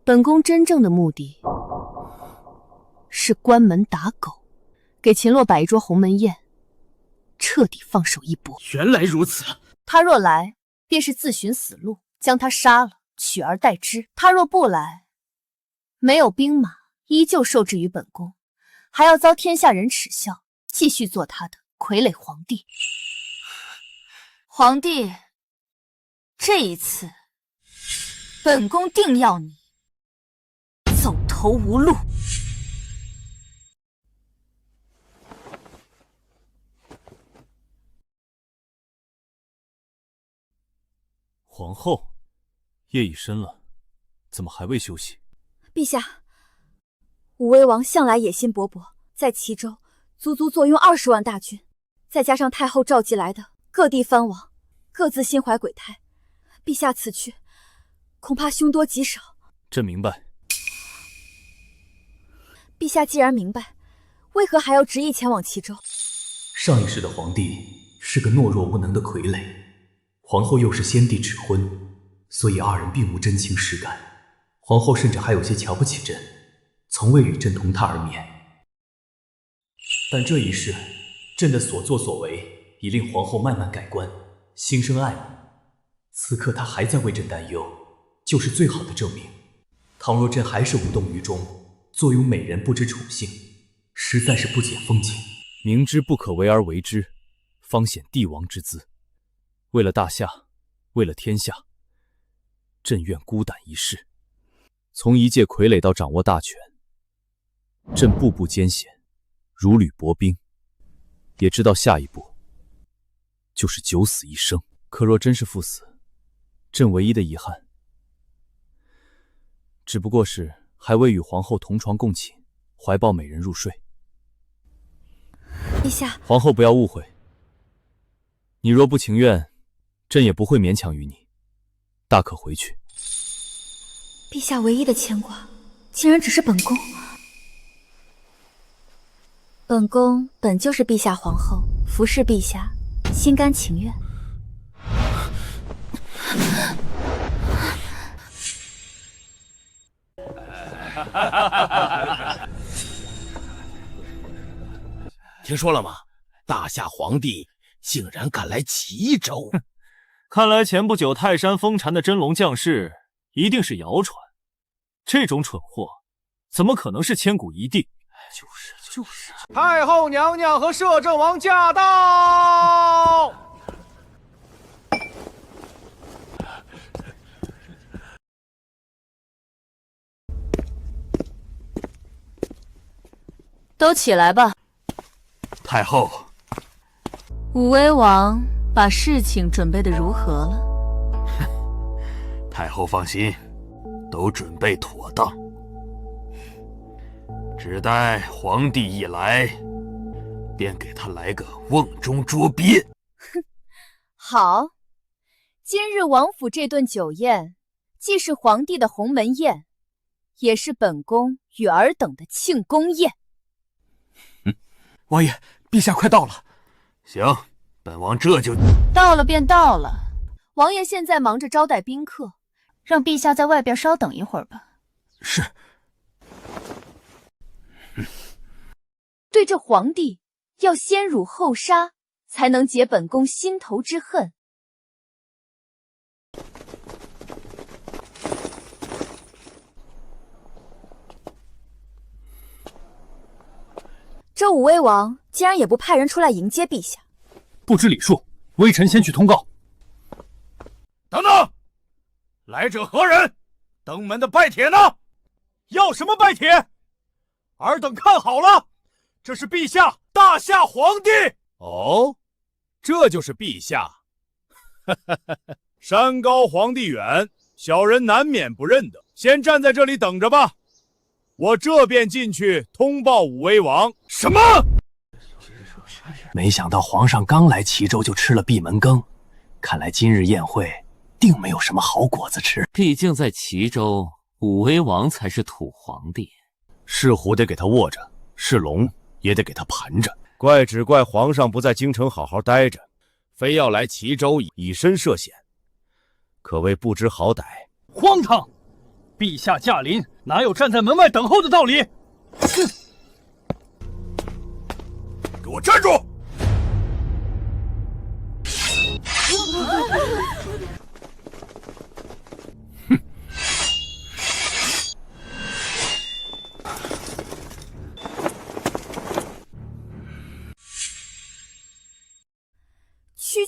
本宫真正的目的是关门打狗，给秦洛摆一桌鸿门宴，彻底放手一搏。原来如此，他若来，便是自寻死路，将他杀了，取而代之；他若不来，没有兵马，依旧受制于本宫，还要遭天下人耻笑，继续做他的傀儡皇帝。皇帝，这一次，本宫定要你走投无路。皇后，夜已深了，怎么还未休息？陛下，武威王向来野心勃勃，在齐州足足坐拥20万大军，再加上太后召集来的各地藩王，各自心怀鬼胎，陛下此去，恐怕凶多吉少。朕明白。陛下既然明白，为何还要执意前往齐州？上一世的皇帝是个懦弱无能的傀儡，皇后又是先帝指婚，所以二人并无真情实感。皇后甚至还有些瞧不起朕，从未与朕同榻而眠。但这一世，朕的所作所为已令皇后慢慢改观，心生爱慕。此刻她还在为朕担忧，就是最好的证明。倘若朕还是无动于衷，坐拥美人不知宠幸，实在是不解风情。明知不可为而为之，方显帝王之姿。为了大夏，为了天下，朕愿孤胆一试。从一介傀儡到掌握大权，朕步步艰险，如履薄冰，也知道下一步就是九死一生。可若真是赴死，朕唯一的遗憾，只不过是还未与皇后同床共寝，怀抱美人入睡。陛下，皇后不要误会，你若不情愿，朕也不会勉强于你，大可回去。陛下唯一的牵挂，竟然只是本宫。本宫本就是陛下皇后，服侍陛下，心甘情愿。听说了吗？大夏皇帝竟然敢来齐州！看来前不久泰山封禅的真龙降世一定是谣传，这种蠢货怎么可能是千古一帝？就是。太后娘娘和摄政王驾到！都起来吧。太后，武威王把事情准备得如何了？太后放心，都准备妥当，只待皇帝一来，便给他来个瓮中捉鳖。哼，好，今日王府这顿酒宴，既是皇帝的鸿门宴，也是本宫与尔等的庆功宴。王爷，陛下快到了。行，本王这就到了便到了。王爷现在忙着招待宾客，让陛下在外边稍等一会儿吧。是。对这皇帝，要先辱后杀，才能解本宫心头之恨。这武威王竟然也不派人出来迎接陛下，不知礼数，微臣先去通告。等等，来者何人？登门的拜帖呢？要什么拜帖？尔等看好了，这是陛下大夏皇帝。哦，这就是陛下。山高皇帝远，小人难免不认得。先站在这里等着吧。我这便进去通报武威王。什么？没想到皇上刚来齐州就吃了闭门羹，看来今日宴会定没有什么好果子吃。毕竟在齐州，武威王才是土皇帝，是虎得给他握着，是龙也得给他盘着。只怪皇上不在京城好好待着，非要来齐州以身涉险，可谓不知好歹。荒唐！陛下驾临，哪有站在门外等候的道理？哼！给我站住！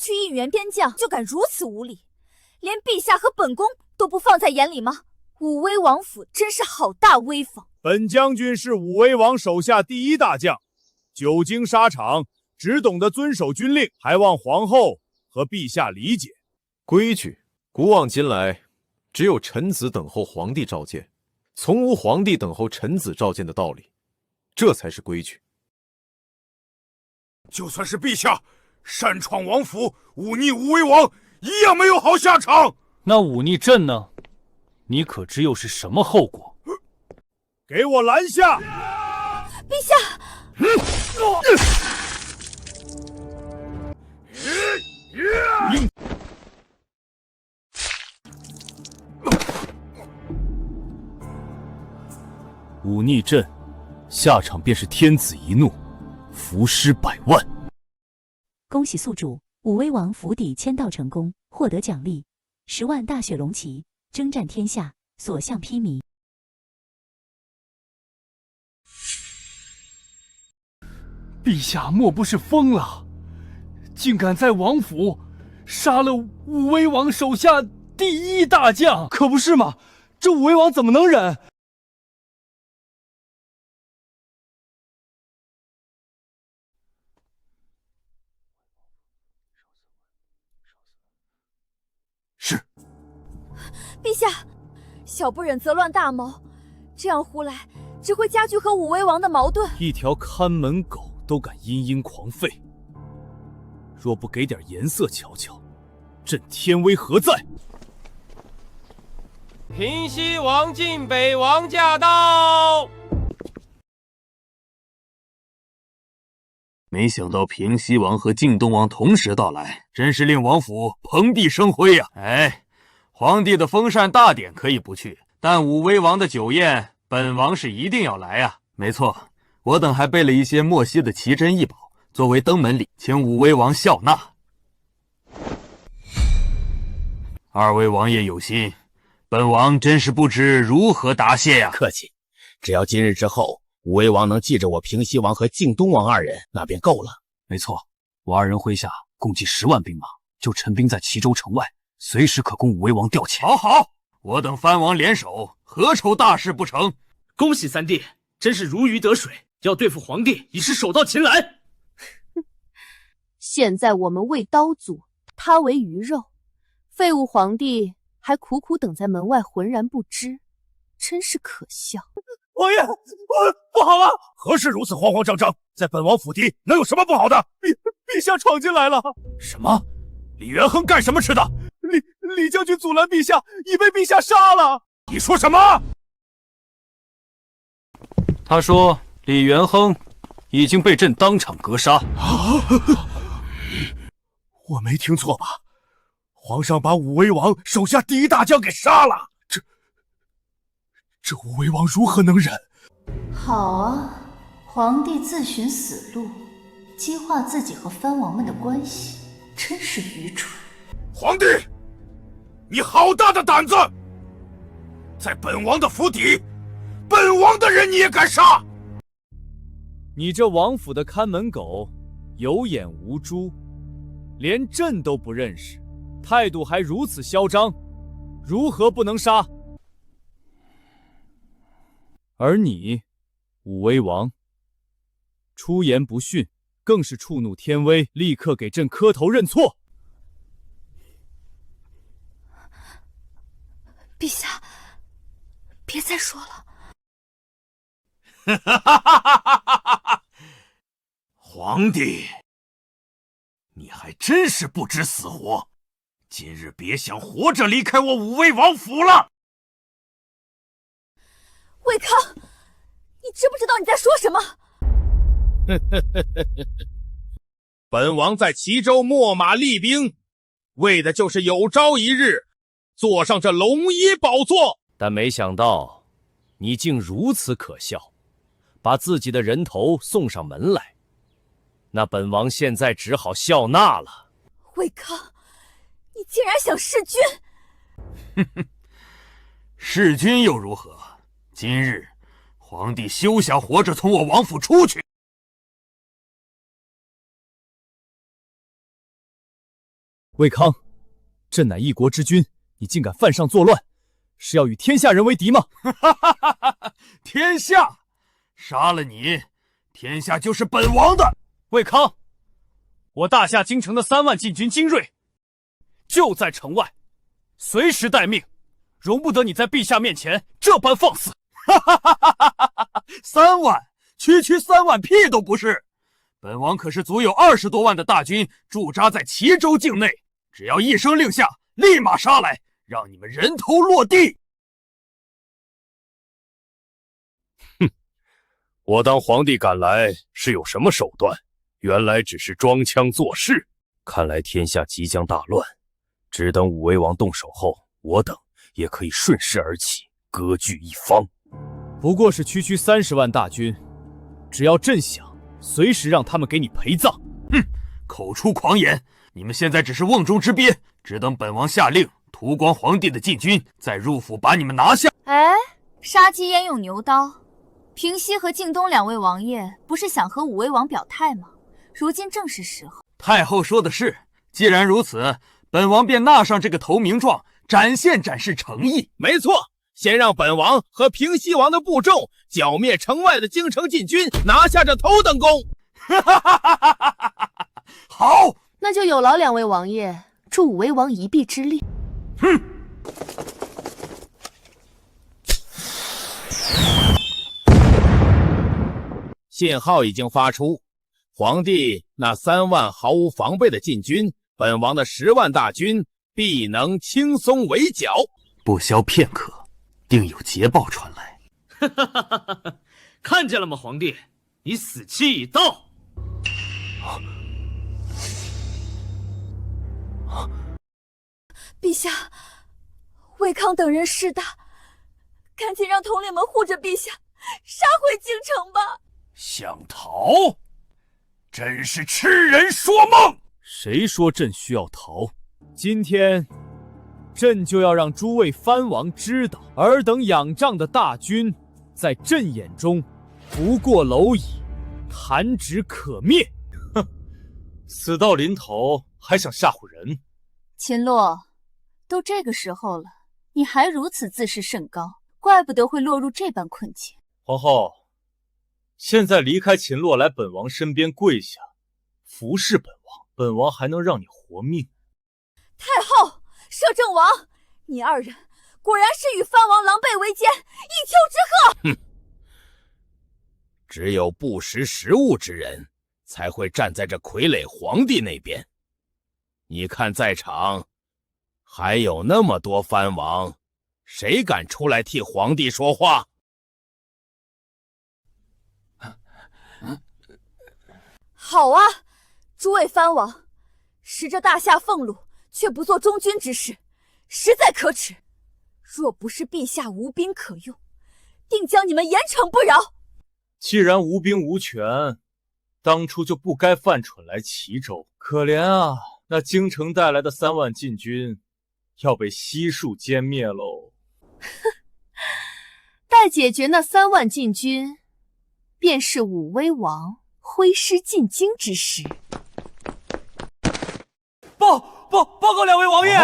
区一员边将就敢如此无礼，连陛下和本宫都不放在眼里吗？武威王府真是好大威风！本将军是武威王手下第一大将，久经沙场，只懂得遵守军令，还望皇后和陛下理解。规矩，古往今来，只有臣子等候皇帝召见，从无皇帝等候臣子召见的道理，这才是规矩。就算是陛下擅闯王府，忤逆武威王，一样没有好下场。那忤逆朕呢？你可知又是什么后果？给我拦下！陛下！忤逆朕，下场便是天子一怒，伏尸100万。恭喜宿主武威王府邸签到成功，获得奖励10万大雪龙旗，征战天下，所向披靡。陛下莫不是疯了？竟敢在王府杀了武威王手下第一大将！可不是嘛，这武威王怎么能忍？是。陛下，小不忍则乱大谋，这样胡来只会加剧和武威王的矛盾。一条看门狗都敢殷殷狂吠，若不给点颜色瞧瞧，朕天威何在？平西王进北王驾到！没想到平西王和晋东王同时到来，真是令王府蓬荜生辉呀！哎，皇帝的封禅大典可以不去，但武威王的酒宴，本王是一定要来啊！没错，我等还备了一些莫西的奇珍异宝，作为登门礼，请武威王笑纳。二位王爷有心，本王真是不知如何答谢呀！客气，只要今日之后，武威王能记着我平西王和晋东王二人，那便够了。没错，我二人麾下共计10万兵马，就陈兵在齐州城外，随时可供武威王调遣。好好，我等藩王联手，何愁大事不成？恭喜三弟，真是如鱼得水，要对付皇帝已是手到擒来。现在我们为刀俎，他为鱼肉，废物皇帝还苦苦等在门外，浑然不知，真是可笑。王爷，不好了！何事如此慌慌张张？在本王府邸能有什么不好的？陛下闯进来了！什么？李元亨干什么吃的？李将军阻拦陛下，已被陛下杀了！你说什么？他说李元亨已经被朕当场格杀。我没听错吧？皇上把武威王手下第一大将给杀了，这武威王如何能忍？好啊，皇帝自寻死路，激化自己和藩王们的关系，真是愚蠢。皇帝，你好大的胆子！在本王的府邸，本王的人你也敢杀？你这王府的看门狗，有眼无珠，连朕都不认识，态度还如此嚣张，如何不能杀？而你，武威王，出言不逊，更是触怒天威，立刻给朕磕头认错。陛下，别再说了。皇帝，你还真是不知死活！今日别想活着离开我武威王府了！魏康，你知不知道你在说什么？本王在齐州秣马厉兵，为的就是有朝一日坐上这龙衣宝座。但没想到，你竟如此可笑，把自己的人头送上门来。那本王现在只好笑纳了。魏康，你竟然想弑君！弑君又如何？今日皇帝休想活着从我王府出去。魏康，朕乃一国之君，你竟敢犯上作乱，是要与天下人为敌吗？天下，杀了你，天下就是本王的。魏康，我大夏京城的3万禁军精锐就在城外，随时待命，容不得你在陛下面前这般放肆。3万，区3万屁都不是。本王可是足有20多万的大军驻扎在齐州境内，只要一声令下，立马杀来，让你们人头落地。哼，我当皇帝赶来是有什么手段？原来只是装腔作势。看来天下即将大乱，只等武威王动手后，我等也可以顺势而起，割据一方。不过是区30万大军，只要朕想，随时让他们给你陪葬。哼，口出狂言！你们现在只是瓮中之鳖，只等本王下令屠光皇帝的禁军，再入府把你们拿下。哎，杀鸡焉用牛刀？平西和靖东2位王爷不是想和武威王表态吗？如今正是时候。太后说的是，既然如此，本王便纳上这个投名状，展现诚意。没错，先让本王和平西王的部众剿灭城外的京城禁军，拿下这头等功。好，那就有劳2位王爷助武威王一臂之力。哼！信号已经发出，皇帝那3万毫无防备的禁军，本王的10万大军必能轻松围剿。不消片刻，定有捷报传来。看见了吗，皇帝？你死期已到。陛下，魏康等人势大，赶紧让统领们护着陛下，杀回京城吧。想逃？真是痴人说梦！谁说朕需要逃？今天，朕就要让诸位藩王知道，尔等仰仗的大军，在朕眼中不过蝼蚁，弹指可灭。哼，死到临头还想吓唬人？秦洛，都这个时候了，你还如此自视甚高，怪不得会落入这般困境。皇后，现在离开秦洛来本王身边跪下，服侍本王，本王还能让你活命。太后，摄政王，你2人果然是与藩王狼狈为奸，一丘之貉。哼，只有不识时务之人才会站在这傀儡皇帝那边。你看在场还有那么多藩王，谁敢出来替皇帝说话？好啊，诸位藩王，识着大夏俸禄，却不做忠君之事，实在可耻。若不是陛下无兵可用，定将你们严惩不饶。既然无兵无权，当初就不该犯蠢来齐州。可怜啊，那京城带来的3万禁军，要被悉数歼灭喽。待解决那3万禁军，便是武威王挥师进京之时。报告2位王爷！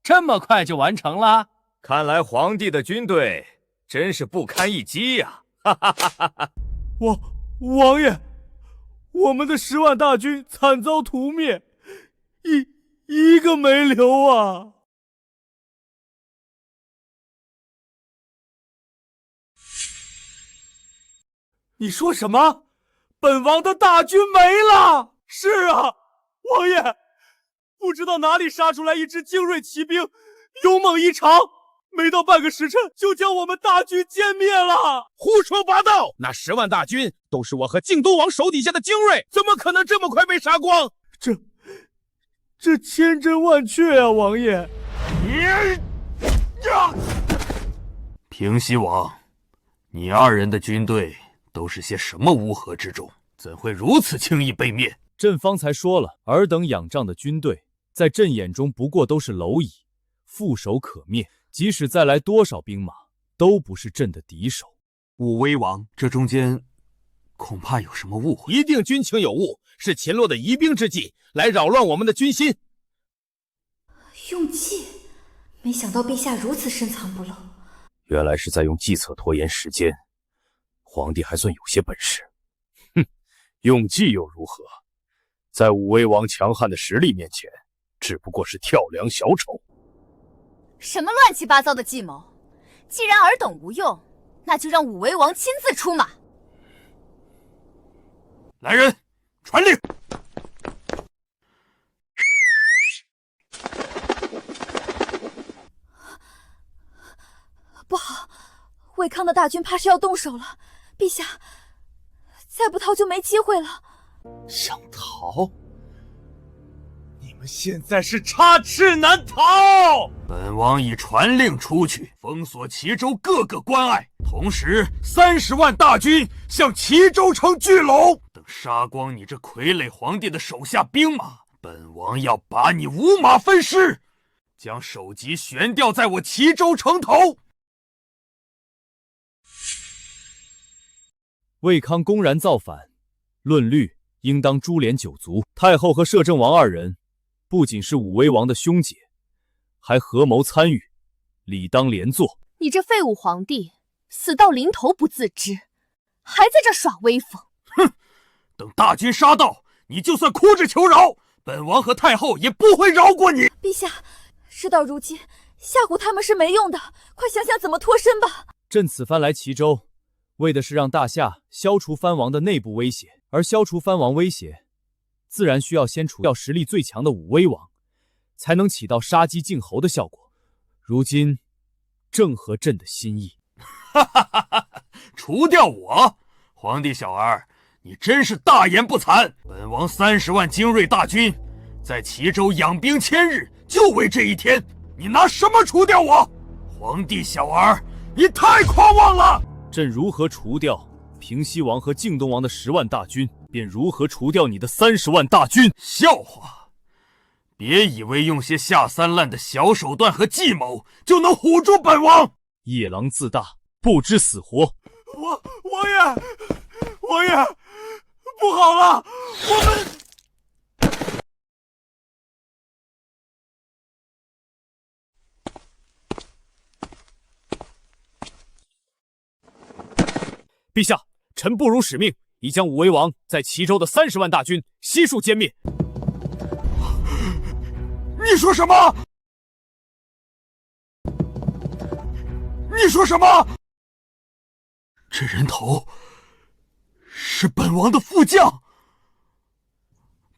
这么快就完成了？看来皇帝的军队真是不堪一击呀！王爷，我们的10万大军惨遭屠灭，一个没留啊！你说什么？本王的大军没了？是啊，王爷，不知道哪里杀出来一支精锐骑兵，勇猛异常，没到半个时辰就将我们大军歼灭了。胡说八道！那10万大军都是我和靖东王手底下的精锐，怎么可能这么快被杀光？这千真万确啊，王爷！平西王，你2人的军队都是些什么乌合之众？怎会如此轻易被灭？朕方才说了，尔等仰仗的军队，在朕眼中不过都是蝼蚁，覆手可灭。即使再来多少兵马，都不是朕的敌手。武威王，这中间恐怕有什么误会。一定军情有误，是秦洛的疑兵之计，来扰乱我们的军心。用计，没想到陛下如此深藏不露。原来是在用计策拖延时间，皇帝还算有些本事。哼，用计又如何？在武威王强悍的实力面前，只不过是跳梁小丑。什么乱七八糟的计谋？既然尔等无用，那就让武威王亲自出马。来人，传令！不好，魏康的大军怕是要动手了。陛下，再不逃就没机会了。想逃？你们现在是插翅难逃！本王已传令出去，封锁齐州各个关隘，同时30万大军向齐州城聚拢。等杀光你这傀儡皇帝的手下兵马，本王要把你五马分尸，将首级悬吊在我齐州城头。魏康公然造反，论律应当株连9族。太后和摄政王2人不仅是武威王的兄姐，还合谋参与，理当连坐。你这废物皇帝，死到临头不自知，还在这耍威风！哼！等大军杀到，你就算哭着求饶，本王和太后也不会饶过你。陛下，事到如今，吓唬他们是没用的，快想想怎么脱身吧。朕此番来齐州，为的是让大夏消除藩王的内部威胁，而消除藩王威胁，自然需要先除掉实力最强的武威王，才能起到杀鸡儆猴的效果。如今正合朕的心意。哈哈哈哈！除掉我，皇帝小儿，你真是大言不惭！本王30万精锐大军在齐州养兵1000日，就为这一天，你拿什么除掉我？皇帝小儿，你太狂妄了！朕如何除掉平西王和靖东王的10万大军，便如何除掉你的30万大军。笑话！别以为用些下三滥的小手段和计谋就能唬住本王。夜郎自大，不知死活。王爷，不好了，我们。陛下，臣不辱使命，已将武威王在齐州的30万大军悉数歼灭。你说什么？你说什么？这人头是本王的副将，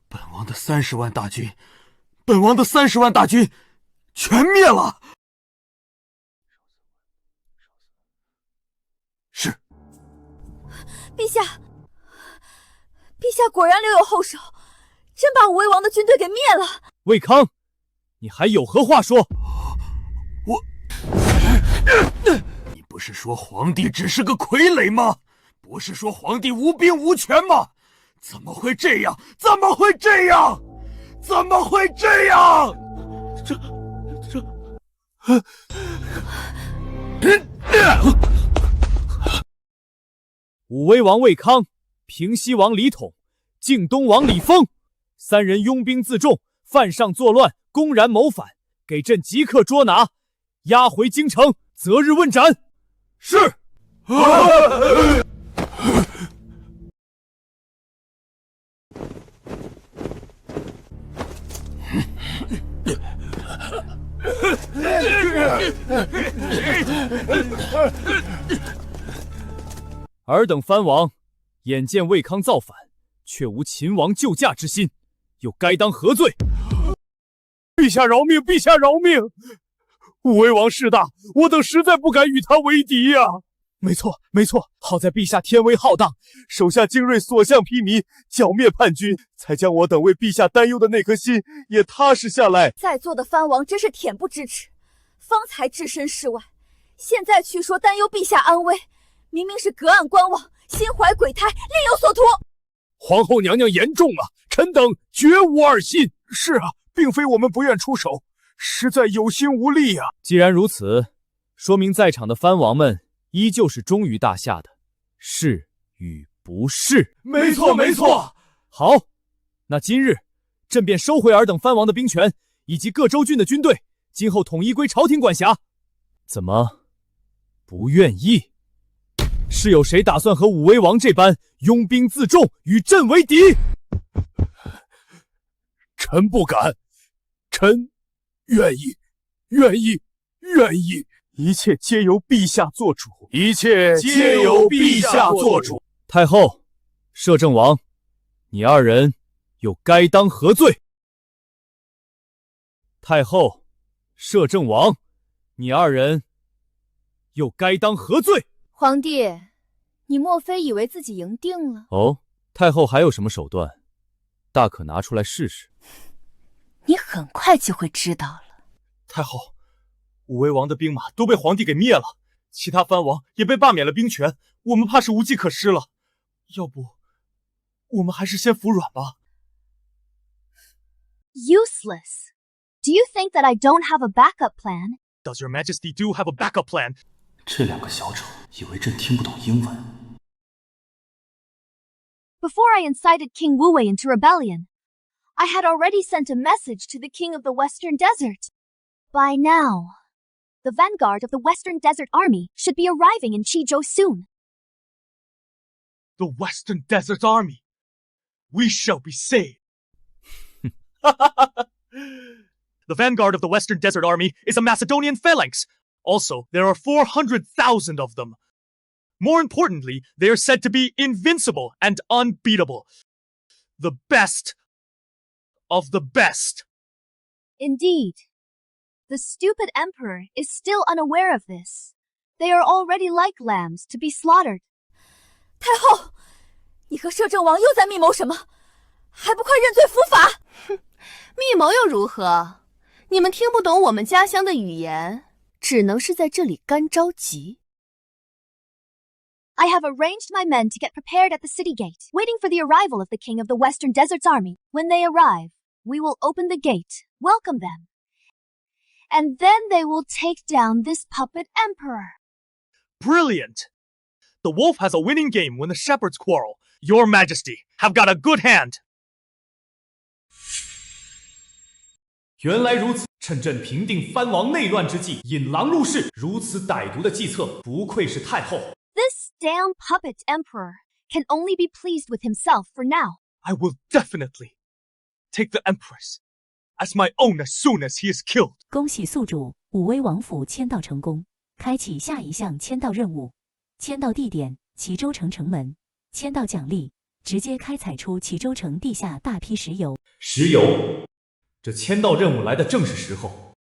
本王的30万大军，全灭了。是。陛下果然留有后手，真把武威王的军队给灭了。魏康，你还有何话说？你不是说皇帝只是个傀儡吗？不是说皇帝无兵无权吗？怎么会这样？武威王魏康，平西王李统，靖东王李丰，3人拥兵自重，犯上作乱，公然谋反，给朕即刻捉拿，押回京城，择日问斩。是。尔等藩王眼见魏康造反，却无秦王救驾之心，又该当何罪？陛下饶命！陛下饶命！武威王势大，我等实在不敢与他为敌呀。没错，没错，好在陛下天威浩荡，手下精锐所向披靡，剿灭叛军，才将我等为陛下担忧的那颗心也踏实下来。在座的藩王真是恬不知耻，方才置身事外，现在却说担忧陛下安危，明明是隔岸观望，心怀鬼胎，另有所图。皇后娘娘言重啊，臣等绝无二心。是啊，并非我们不愿出手，实在有心无力啊。既然如此，说明在场的藩王们依旧是忠于大夏的，是与不是？没错，没错。好，那今日朕便收回尔等藩王的兵权，以及各州郡的军队，今后统一归朝廷管辖。怎么不愿意？是有谁打算和武威王这般拥兵自重，与朕为敌？臣不敢，臣愿意，愿意，愿意。一切皆由陛下做主，一切皆由陛下做主。太后、摄政王，你二人又该当何罪？太后、摄政王，你二人又该当何罪？皇帝，你莫非以为自己赢定了？哦，太后还有什么手段，大可拿出来试试。你很快就会知道了。太后，武威王的兵马都被皇帝给灭了，其他藩王也被罢免了兵权，我们怕是无计可施了。要不，我们还是先服软吧。Useless. Do you think that I don't have a backup plan? Does your Majesty do have a backup plan? 这两个小丑以为朕听不懂英文。Before I incited King Wu Wei into rebellion, I had already sent a message to the king of the Western Desert. By now, the vanguard of the Western Desert Army should be arriving in Qizhou soon. The Western Desert Army. We shall be saved. The vanguard of the Western Desert Army is a Macedonian phalanx. Also, there are 400,000 of them. More importantly, they are said to be invincible and unbeatable. The best of the best. Indeed. The stupid emperor is still unaware of this. They are already like lambs to be slaughtered. 太后，你和摄政王又在密谋什么？还不快认罪伏法！密谋又如何？你们听不懂我们家乡的语言，只能是在这里干着急。I have arranged my men to get prepared at the city gate, waiting for the arrival of the king of the Western Desert's army. When they arrive, we will open the gate, welcome them, and then they will take down this puppet emperor. Brilliant! The wolf has a winning game when the shepherds quarrel. Your Majesty have got a good hand. 原来如此，趁朕平定藩王内乱之际，引狼入室，如此歹毒的计策，不愧是太后。This damn puppet emperor can only be pleased with himself for now. I will definitely take the Empress as my own as soon as he is killed. 恭喜宿主武威王府签到成功，开启下一项签到任务。签到地点：齐州城城门。签到奖励：直接开采出齐州城地下大批石油。石油，这签到任务来的正是时候。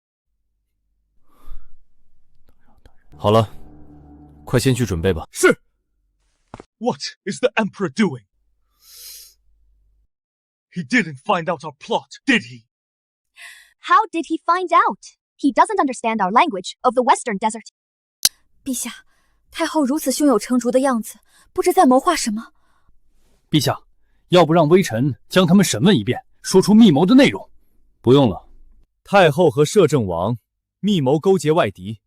好了，快先去准备吧。是。What is the Emperor doing? He didn't find out our plot, did he? How did he find out? He doesn't understand our language of the Western Desert. 陛下，太后如此胸有成竹的样子，不知在谋划什么。陛下，要不让微臣将他们审问一遍，说出密谋的内容？不用了。太后和摄政王密谋勾结外敌，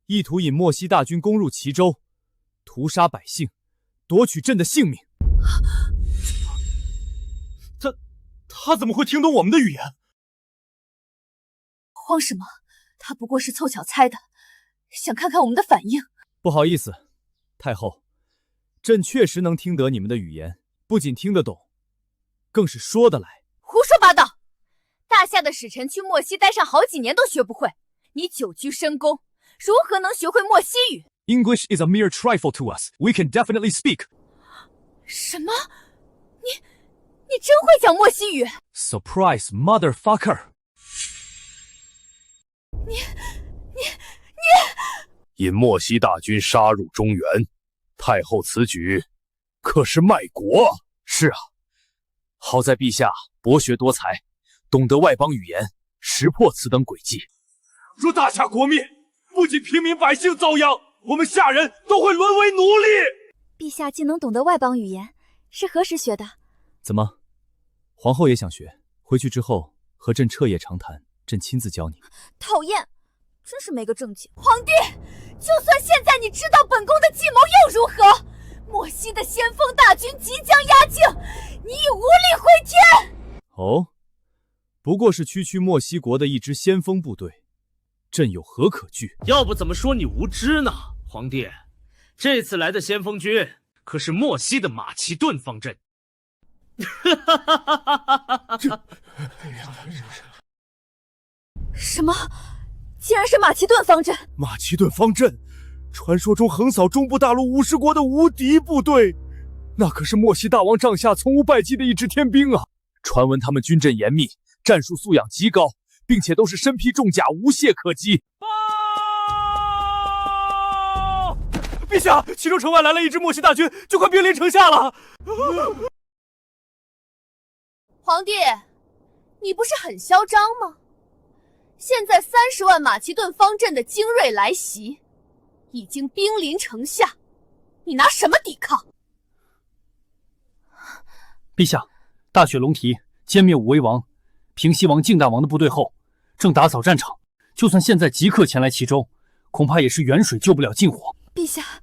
意图引莫西大军攻入齐州，屠杀百姓，夺取朕的性命。他怎么会听懂我们的语言？慌什么？他不过是凑巧猜的，想看看我们的反应。不好意思，太后，朕确实能听得你们的语言，不仅听得懂，更是说得来。胡说八道！大夏的使臣去莫西待上好几年都学不会，你久居深宫，如何能学会莫西语？ English is a mere trifle to us. We can definitely speak. 什么？你真会讲莫西语 ？Surprise, motherfucker! 因莫西大军杀入中原，太后此举可是卖国。是啊，好在陛下博学多才，懂得外邦语言，识破此等诡计。若大夏国灭，不仅平民百姓遭殃，我们夏人都会沦为奴隶。陛下竟能懂得外邦语言，是何时学的？怎么，皇后也想学？回去之后和朕彻夜长谈，朕亲自教你。讨厌，真是没个正经。皇帝，就算现在你知道本宫的计谋又如何？莫西的先锋大军即将压境，你已无力回天。哦，不过是区区莫西国的一支先锋部队，朕有何可惧？要不怎么说你无知呢？皇帝，这次来的先锋军可是莫西的马其顿方阵。什么？竟然是马其顿方阵！马其顿方阵，传说中横扫中部大陆50国的无敌部队，那可是莫西大王帐下从无败绩的一支天兵啊！传闻他们军阵严密，战术素养极高，并且都是身披重甲，无懈可击。陛下，齐州城外来了一支莫西大军，就快兵临城下了。皇帝，你不是很嚣张吗？现在30万马其顿方阵的精锐来袭，已经兵临城下，你拿什么抵抗？陛下，大雪龙蹄歼灭武威王、平西王、靖大王的部队后，正打扫战场。就算现在即刻前来齐州，恐怕也是远水救不了近火。陛下，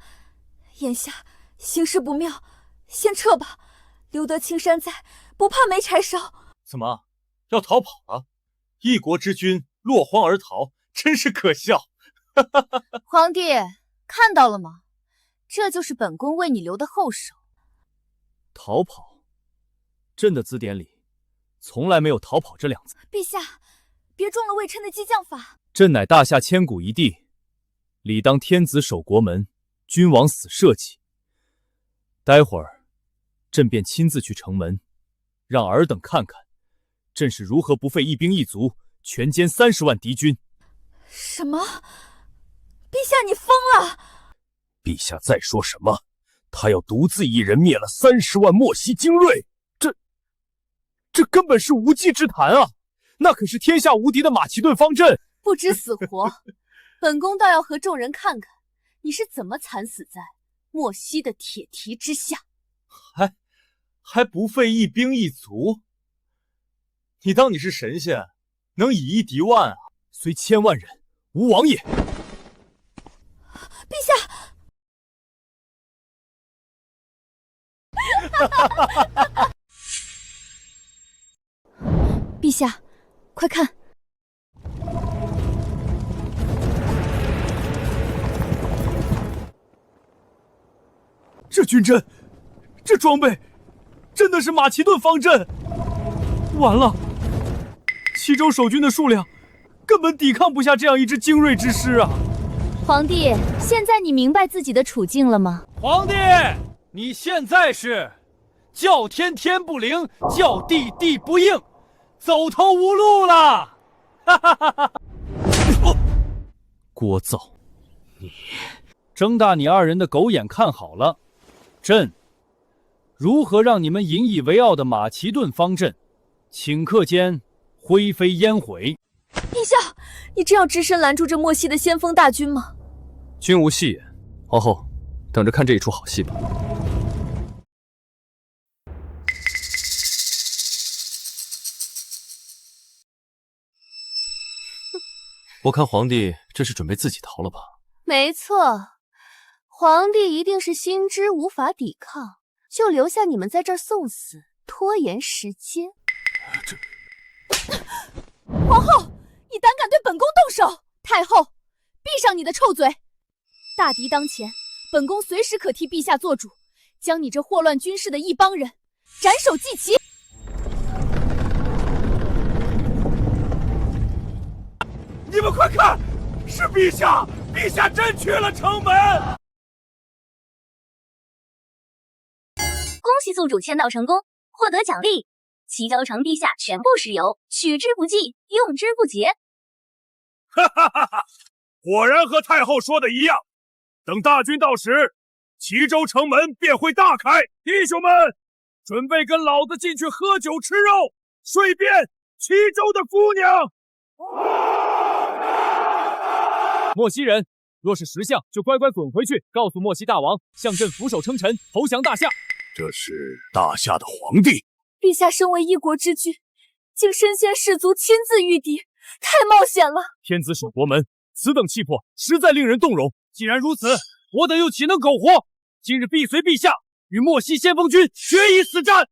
眼下形势不妙，先撤吧。留得青山在，不怕没柴烧。怎么要逃跑了？一国之君落荒而逃，真是可笑。皇帝看到了吗？这就是本宫为你留的后手。逃跑，朕的字典里从来没有逃跑这两字。陛下，别中了魏琛的激将法。朕乃大夏千古一帝，理当天子守国门，君王死社稷。待会儿，朕便亲自去城门，让尔等看看，朕是如何不费一兵一卒，全歼30万敌军。什么？陛下，你疯了！陛下再说什么？他要独自一人灭了30万莫西精锐，这根本是无稽之谈啊！那可是天下无敌的马其顿方阵。不知死活，本宫倒要和众人看看你是怎么惨死在莫西的铁蹄之下。还不费一兵一卒？你当你是神仙，能以一敌万啊？虽千万人，吾往也。陛下，陛下，快看！这军阵，这装备，真的是马其顿方阵！完了，齐州守军的数量根本抵抗不下这样一支精锐之师啊！皇帝，现在你明白自己的处境了吗？皇帝，你现在是叫天天不灵，叫地地不应，走投无路了！聒噪！你睁大你二人的狗眼看好了，朕如何让你们引以为傲的马其顿方阵，顷刻间灰飞烟毁！陛下，你真要只身拦住这莫西的先锋大军吗？君无戏言，皇后，等着看这一出好戏吧。我看皇帝这是准备自己逃了吧？没错，皇帝一定是心知无法抵抗，就留下你们在这儿送死，拖延时间。皇后，你胆敢对本宫动手！太后，闭上你的臭嘴！大敌当前，本宫随时可替陛下做主，将你这祸乱军事的一帮人斩首祭旗。你们快看，是陛下！陛下真去了城门！恭喜宿主签到成功，获得奖励：齐州城地下全部石油，取之不尽，用之不竭。哈哈哈哈！果然和太后说的一样，等大军到时，齐州城门便会大开。弟兄们，准备跟老子进去喝酒吃肉，睡遍齐州的夫娘。莫西人，若是识相，就乖乖滚回去，告诉莫西大王，向朕俯首称臣，投降大夏。这是大夏的皇帝。陛下身为一国之君，竟身先士卒，亲自御敌，太冒险了。天子守国门，此等气魄，实在令人动容。既然如此，我等又岂能苟活？今日必随陛下与莫西先锋军决一死战。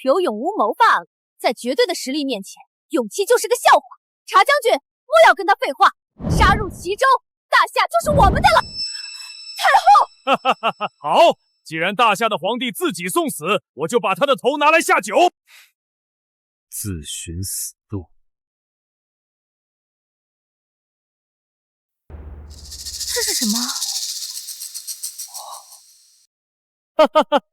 有勇无谋罢了，在绝对的实力面前，勇气就是个笑话。查将军，莫要跟他废话，杀入齐州，大夏就是我们的了。太后，哈哈哈！好，既然大夏的皇帝自己送死，我就把他的头拿来下酒。自寻死路。这是什么？哈哈哈！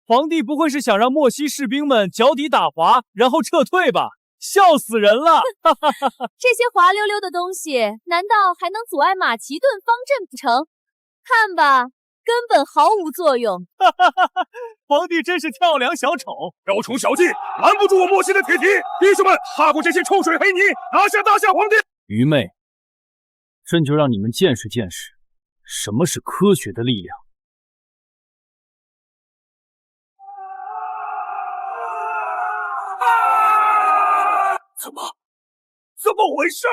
皇帝不会是想让莫西士兵们脚底打滑，然后撤退吧？笑死人了！哈哈哈哈！这些滑溜溜的东西，难道还能阻碍马其顿方阵不成？看吧，根本毫无作用。哈哈哈哈！皇帝真是跳梁小丑，雕虫小技，拦不住我莫西的铁蹄！弟兄们，踏过这些臭水黑泥，拿下大夏皇帝！愚昧，朕就让你们见识见识，什么是科学的力量。怎么回事？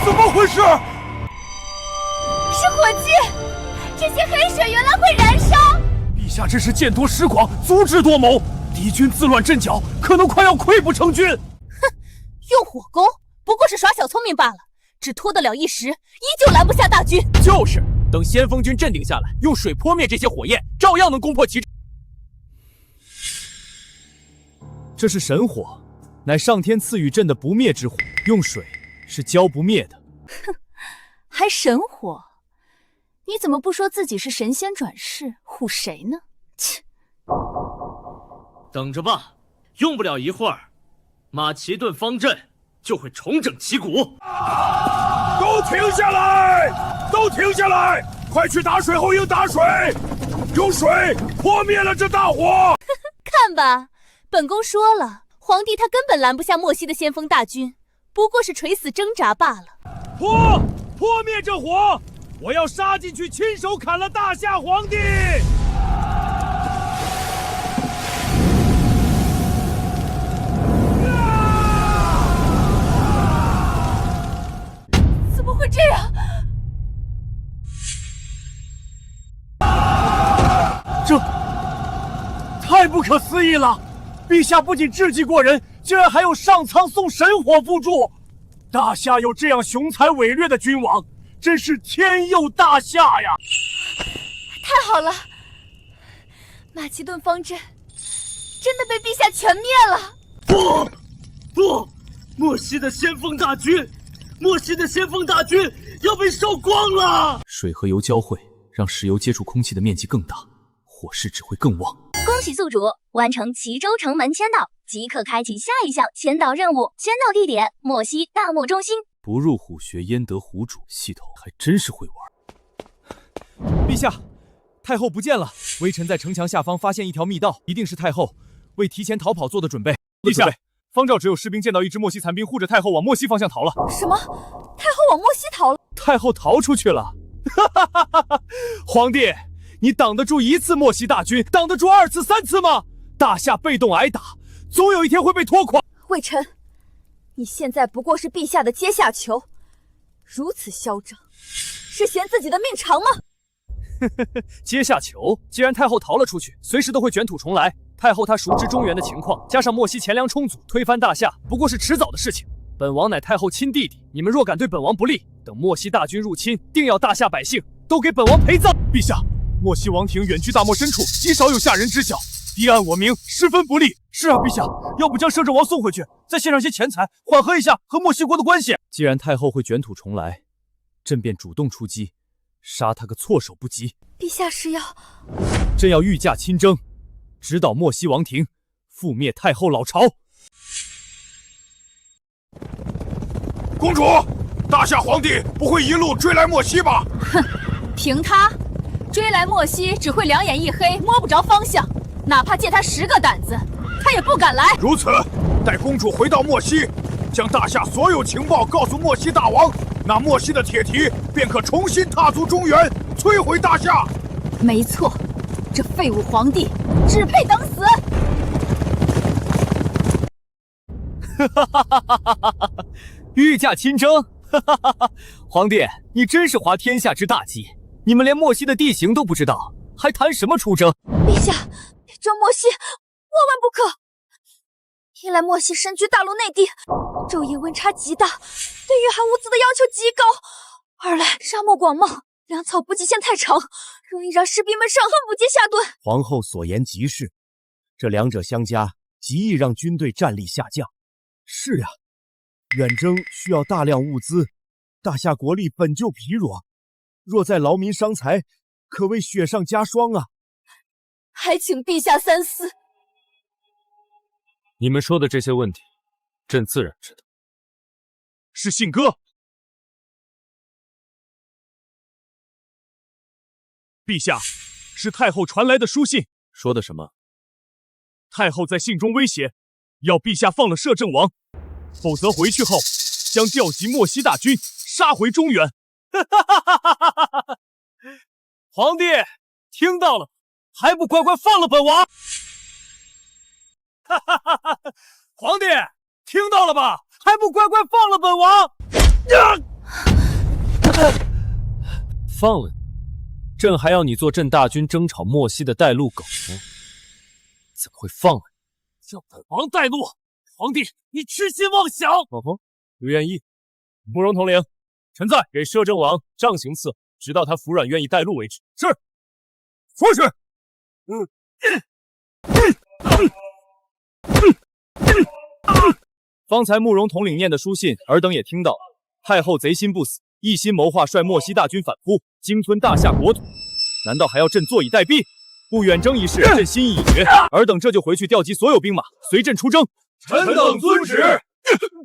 怎么回事？是火鸡！这些黑水原来会燃烧！陛下真是见多识广，足智多谋，敌军自乱阵脚，可能快要溃不成军。哼，用火攻不过是耍小聪明罢了。只拖得了一时，依旧拦不下大军。就是，等先锋军镇定下来，用水泼灭这些火焰，照样能攻破齐州。这是神火，乃上天赐予朕的不灭之火，用水是浇不灭的。哼，还神火？你怎么不说自己是神仙转世，唬谁呢？切！等着吧，用不了一会儿，马其顿方阵就会重整旗鼓。都停下来！都停下来！快去打水后营打水，用水泼灭了这大火！看吧，本宫说了，皇帝他根本拦不下莫西的先锋大军，不过是垂死挣扎罢了。泼灭这火！我要杀进去，亲手砍了大夏皇帝！怎么会这样？这太不可思议了！陛下不仅智计过人，竟然还有上苍送神火辅助。大夏有这样雄才伟略的君王，真是天佑大夏呀！太好了，马其顿方阵真的被陛下全灭了！不，莫西的先锋大军！莫西的先锋大军要被烧光了！水和油交汇，让石油接触空气的面积更大，火势只会更旺。恭喜宿主完成齐州城门签到，即可开启下一项签到任务。签到地点：莫西大漠中心。不入虎穴焉得虎主，系统还真是会玩。陛下，太后不见了。微臣在城墙下方发现一条密道，一定是太后为提前逃跑做的准备。陛下，方兆只有士兵见到一支莫西残兵护着太后往莫西方向逃了。什么？太后往莫西逃了？太后逃出去了！哈哈哈哈哈！皇帝，你挡得住一次莫西大军，挡得住2次、3次吗？大夏被动挨打，总有一天会被拖垮。微臣，你现在不过是陛下的阶下囚，如此嚣张，是嫌自己的命长吗？阶下囚，既然太后逃了出去，随时都会卷土重来。太后她熟知中原的情况，加上莫西钱粮充足，推翻大夏不过是迟早的事情。本王乃太后亲弟弟，你们若敢对本王不利，等莫西大军入侵，定要大夏百姓都给本王陪葬。陛下，莫西王庭远居大漠深处，极少有下人知晓，敌暗我明，十分不利。是啊，陛下，要不将摄政王送回去，再献上些钱财，缓和一下和莫西国的关系。既然太后会卷土重来，朕便主动出击，杀他个措手不及。陛下是要……朕要御驾亲征，直捣莫西王庭，覆灭太后老巢。公主，大夏皇帝不会一路追来莫西吧？哼，凭他追来莫西，只会两眼一黑，摸不着方向。哪怕借他10个胆子，他也不敢来。如此，待公主回到莫西，将大夏所有情报告诉莫西大王，那莫西的铁蹄便可重新踏足中原，摧毁大夏。没错，这废物皇帝只配等死。御驾亲征，皇帝，你真是滑天下之大稽！你们连莫西的地形都不知道，还谈什么出征？陛下，这莫西万万不可！一来莫西身居大陆内地，昼夜温差极大，对御寒无子的要求极高；二来沙漠广袤，粮草补给线太长，容易让士兵们上恨不接下顿。皇后所言极是，这两者相加，极易让军队战力下降。是呀，远征需要大量物资，大夏国力本就疲弱，若再劳民伤财，可谓雪上加霜啊！还请陛下三思。你们说的这些问题，朕自然知道。是信鸽。陛下，是太后传来的书信。说的什么？太后在信中威胁，要陛下放了摄政王，否则回去后将调集莫西大军，杀回中原。皇帝听到了，还不快快放了本王！皇帝听到了吧？还不快快放了本王！放了你，朕还要你做朕大军征讨莫西的带路狗呢，怎么会放了你？叫本王带路？皇帝，你痴心妄想！老冯，有愿意？慕容统领，臣在，给摄政王杖行刺，直到他服软愿意带路为止。是。说是。方才慕容统领念的书信，尔等也听到了。太后贼心不死，一心谋划率莫西大军反扑，鲸吞大夏国土。难道还要朕坐以待毙？不远征一事，朕心意已决。尔等这就回去调集所有兵马，随朕出征。臣等遵旨。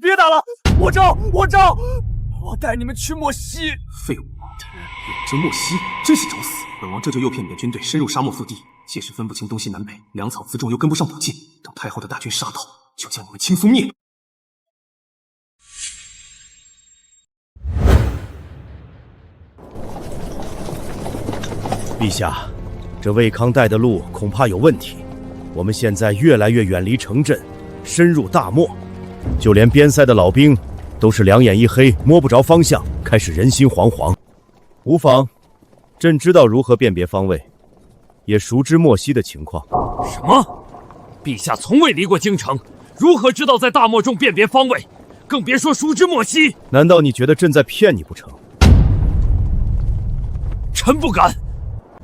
别打了，我招，我带你们去莫西。废物，远征莫西，真是找死！本王这就诱骗你的军队深入沙漠腹地，届时分不清东西南北，粮草辎重又跟不上补进，等太后的大军杀到，就将你们轻松灭了。陛下，这魏康带的路恐怕有问题。我们现在越来越远离城镇，深入大漠，就连边塞的老兵都是两眼一黑，摸不着方向，开始人心惶惶。无妨，朕知道如何辨别方位，也熟知莫西的情况。什么？陛下从未离过京城，如何知道在大漠中辨别方位？更别说熟知莫西。难道你觉得朕在骗你不成？臣不敢。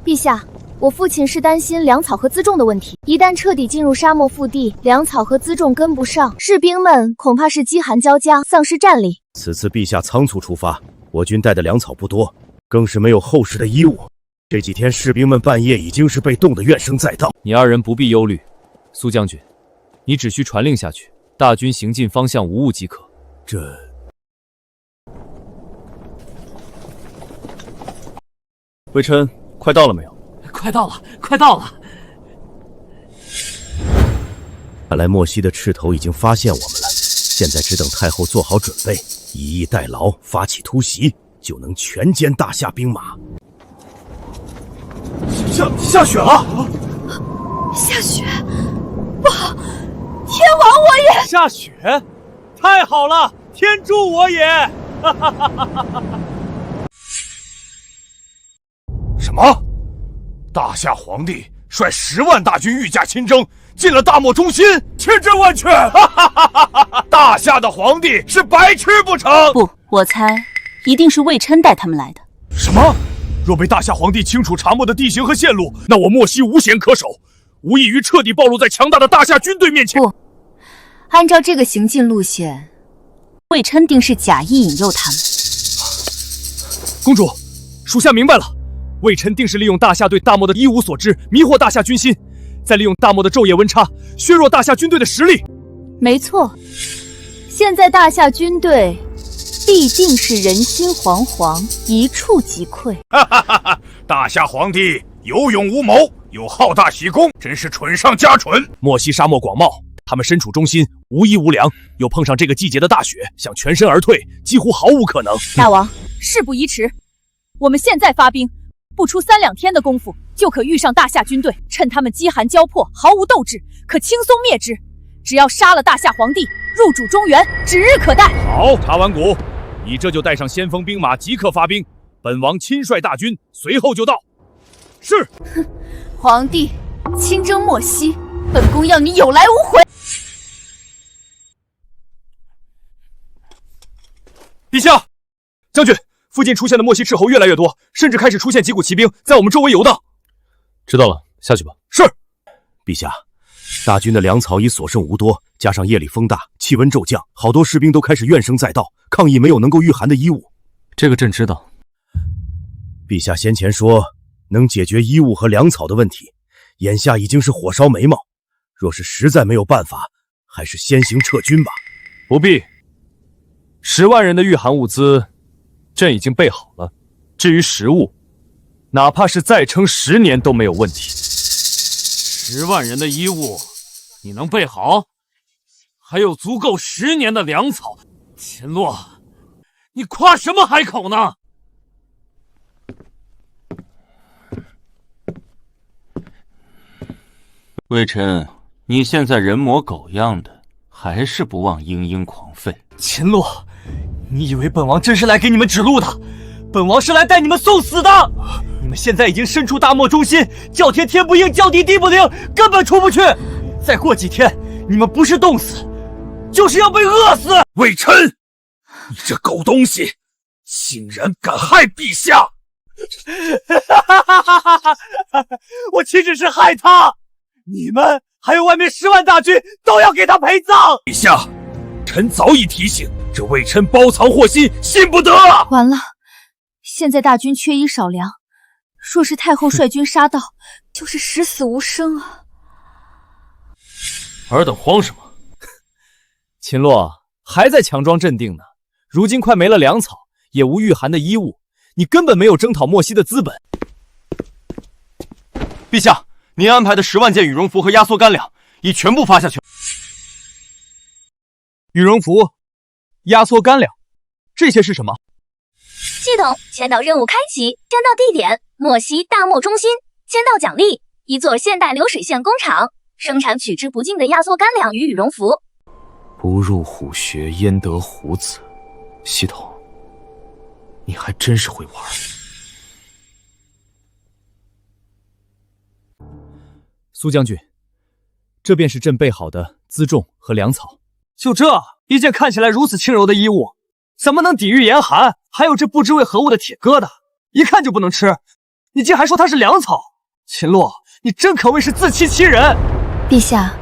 陛下，我父亲是担心粮草和辎重的问题，一旦彻底进入沙漠腹地，粮草和辎重跟不上，士兵们恐怕是饥寒交加，丧失战力。此次陛下仓促出发，我军带的粮草不多，更是没有厚实的衣物。这几天士兵们半夜已经是被冻得怨声载道。你二人不必忧虑，苏将军，你只需传令下去，大军行进方向无误即可。微琛，快到了没有？快到了，快到了！看来莫西的斥头已经发现我们了，现在只等太后做好准备，以逸待劳，发起突袭，就能全歼大夏兵马。下雪了！下雪，不好！天亡我也！下雪，太好了！天助我也！什么？大夏皇帝率10万大军御驾亲征，进了大漠中心，千真万确！大夏的皇帝是白痴不成？不，我猜一定是魏琛带他们来的。什么？若被大夏皇帝清楚查漠的地形和线路，那我莫西无险可守，无异于彻底暴露在强大的大夏军队面前。不，按照这个行进路线，魏琛定是假意引诱他们。公主，属下明白了，魏臣定是利用大夏对大漠的一无所知，迷惑大夏军心，再利用大漠的昼夜温差，削弱大夏军队的实力。没错，现在大夏军队必定是人心惶惶，一触即溃。大夏皇帝有勇无谋，又好大喜功，真是蠢上加蠢。漠西沙漠广袤，他们身处中心，无衣无粮，又碰上这个季节的大雪，想全身而退，几乎毫无可能。大王，事不宜迟，我们现在发兵，不出3、2天的功夫，就可遇上大夏军队，趁他们饥寒交迫，毫无斗志，可轻松灭之。只要杀了大夏皇帝，入主中原，指日可待。好，查完谷，你这就带上先锋兵马，即刻发兵。本王亲率大军，随后就到。是。哼，皇帝亲征漠西，本宫要你有来无回。陛下，将军，附近出现的漠西斥候越来越多，甚至开始出现几股骑兵在我们周围游荡。知道了，下去吧。是。陛下，大军的粮草已所剩无多，加上夜里风大，气温骤降，好多士兵都开始怨声载道，抗议没有能够御寒的衣物。这个朕知道。陛下先前说能解决衣物和粮草的问题，眼下已经是火烧眉毛。若是实在没有办法，还是先行撤军吧。不必，10万人的御寒物资，朕已经备好了。至于食物，哪怕是再撑10年都没有问题。10万人的衣物，你能备好？还有足够10年的粮草。秦洛，你夸什么海口呢？魏臣，你现在人模狗样的，还是不忘嘤嘤狂吠。秦洛，你以为本王真是来给你们指路的？本王是来带你们送死的！你们现在已经身处大漠中心，叫天天不应，叫地地不灵，根本出不去。再过几天，你们不是冻死，就是要被饿死！魏臣，你这狗东西，竟然敢害陛下！我岂止是害他，你们还有外面10万大军都要给他陪葬！陛下，臣早已提醒，这魏臣包藏祸心，信不得。完了，现在大军缺衣少粮，若是太后率军杀到，就是十死无生啊！尔等慌什么？秦洛还在强装镇定呢。如今快没了粮草，也无御寒的衣物，你根本没有征讨漠西的资本。陛下，您安排的10万件羽绒服和压缩干粮已全部发下去。羽绒服、压缩干粮，这些是什么？系统签到任务开启，签到地点漠西大漠中心，签到奖励一座现代流水线工厂，生产取之不尽的压缩干粮与羽绒服。不入虎穴，焉得虎子？系统，你还真是会玩。苏将军，这便是朕备好的辎重和粮草。就这一件看起来如此轻柔的衣物，怎么能抵御严寒？还有这不知为何物的铁疙瘩，一看就不能吃。你竟还说它是粮草！秦洛，你真可谓是自欺欺人！陛下，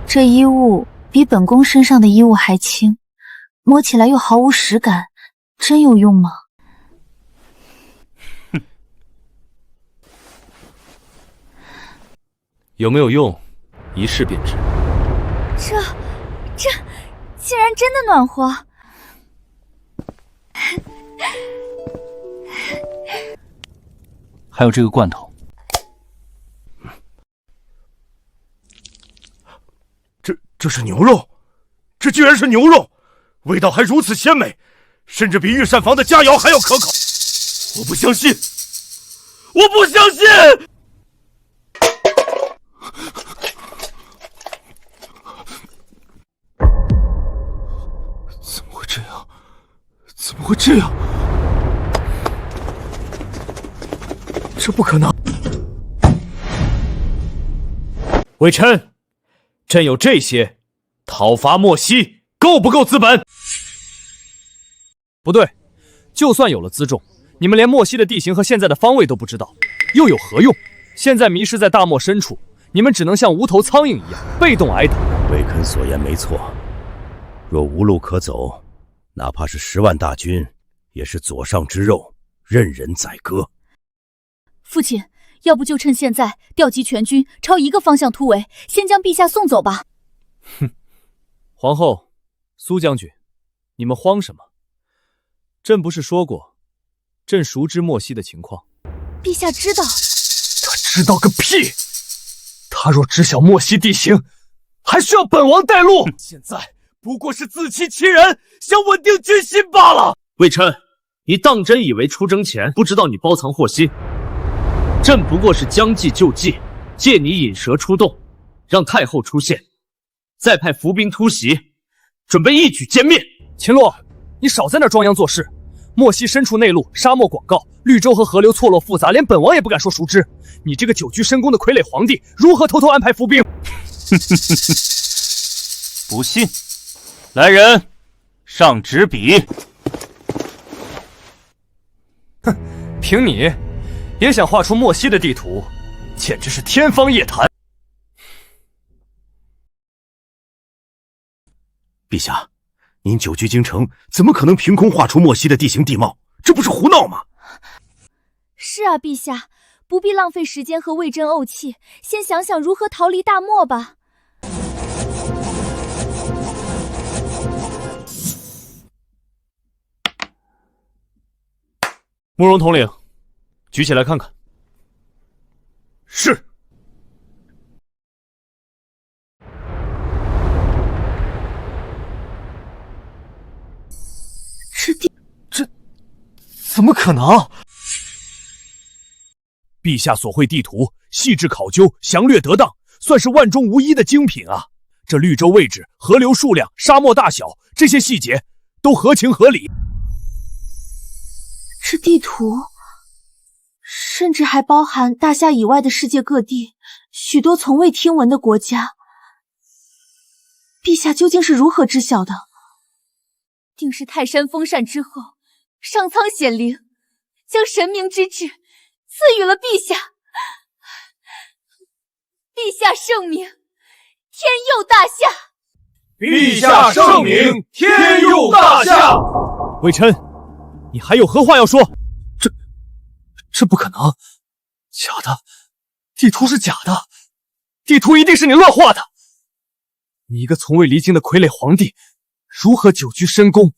这衣物比本宫身上的衣物还轻，摸起来又毫无实感，真有用吗？有没有用，一试便知。这竟然真的暖和。还有这个罐头，这是牛肉，这居然是牛肉，味道还如此鲜美，甚至比御膳房的佳肴还要可口。我不相信，我不相信！怎么会这样？怎么会这样？这不可能！微臣，朕有这些，讨伐漠西够不够资本？不对，就算有了辎重，你们连漠西的地形和现在的方位都不知道，又有何用？现在迷失在大漠深处，你们只能像无头苍蝇一样被动挨打。魏肯所言没错，若无路可走，哪怕是10万大军，也是左上之肉，任人宰割。父亲，要不就趁现在调集全军，朝一个方向突围，先将陛下送走吧。哼，皇后、苏将军，你们慌什么？朕不是说过，朕熟知莫西的情况。陛下知道？他知道个屁！他若知晓莫西地形，还需要本王带路？现在不过是自欺欺人，想稳定军心罢了。魏琛，你当真以为出征前不知道你包藏祸心？朕不过是将计就计，借你引蛇出洞，让太后出现，再派伏兵突袭，准备一举歼灭。秦洛，你少在那装洋作势。莫西身处内陆，沙漠广袤，绿洲和河流错落复杂，连本王也不敢说熟知。你这个久居深宫的傀儡皇帝，如何偷偷安排伏兵？不信，来人，上纸笔。哼，凭你也想画出莫西的地图，简直是天方夜谭。陛下，您久居京城，怎么可能凭空画出莫西的地形地貌？这不是胡闹吗？是啊，陛下，不必浪费时间和魏征怄气，先想想如何逃离大漠吧。慕容统领，举起来看看。是。这怎么可能？陛下所绘地图细致考究，详略得当，算是万中无一的精品啊！这绿洲位置、河流数量、沙漠大小，这些细节都合情合理。这地图甚至还包含大夏以外的世界各地，许多从未听闻的国家。陛下究竟是如何知晓的？定是泰山封禅之后，上苍显灵，将神明之志赐予了陛下。陛下圣明，天佑大夏！陛下圣明，天佑大夏！魏琛，你还有何话要说？这不可能，假的，地图是假的，地图一定是你乱画的。你一个从未离京的傀儡皇帝，如何久居深宫，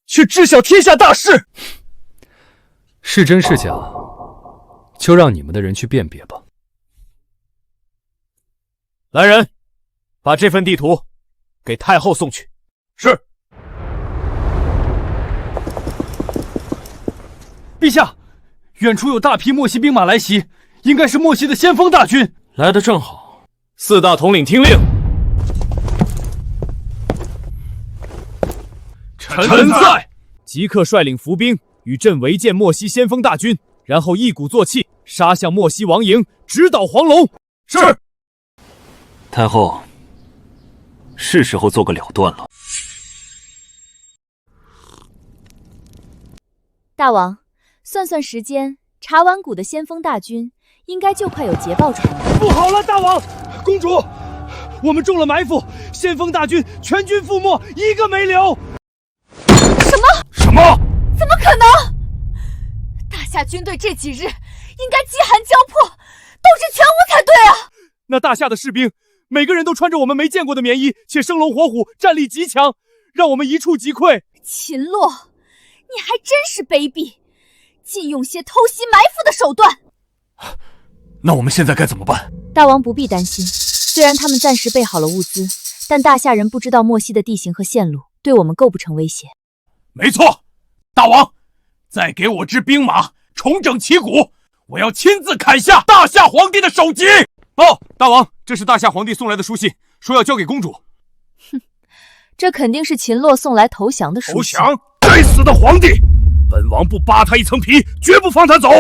却知晓天下大事？是真是假，就让你们的人去辨别吧。来人，把这份地图给太后送去。是。陛下，远处有大批莫西兵马来袭，应该是莫西的先锋大军。来得正好，四大统领听令。臣在。即刻率领伏兵与朕围歼莫西先锋大军，然后一鼓作气杀向莫西王营，直捣黄龙。是。太后，是时候做个了断了。大王，算算时间，茶碗谷的先锋大军应该就快有捷报传来。不好了，大王，公主，我们中了埋伏，先锋大军全军覆没，一个没留。什么？怎么可能？大夏军队这几日应该饥寒交迫，斗志全无才对啊！那大夏的士兵每个人都穿着我们没见过的棉衣，且生龙活虎，战力极强，让我们一触即溃。秦洛，你还真是卑鄙，竟用些偷袭埋伏的手段。那我们现在该怎么办？大王不必担心，虽然他们暂时备好了物资，但大夏人不知道莫西的地形和线路，对我们构不成威胁。没错，大王，再给我支兵马，重整旗鼓，我要亲自砍下大夏皇帝的首级。哦，大王，这是大夏皇帝送来的书信，说要交给公主。哼，这肯定是秦洛送来投降的书信。投降！该死的皇帝！本王不扒他一层皮，绝不放他走。不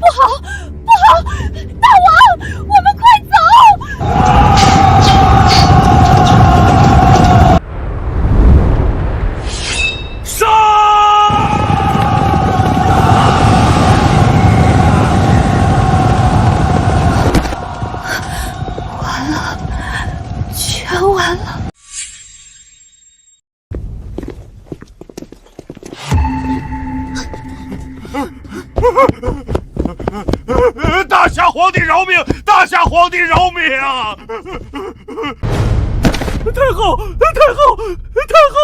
好，不好！大王，我们快走！皇帝饶命！大夏皇帝饶命啊！太后，太后，太后！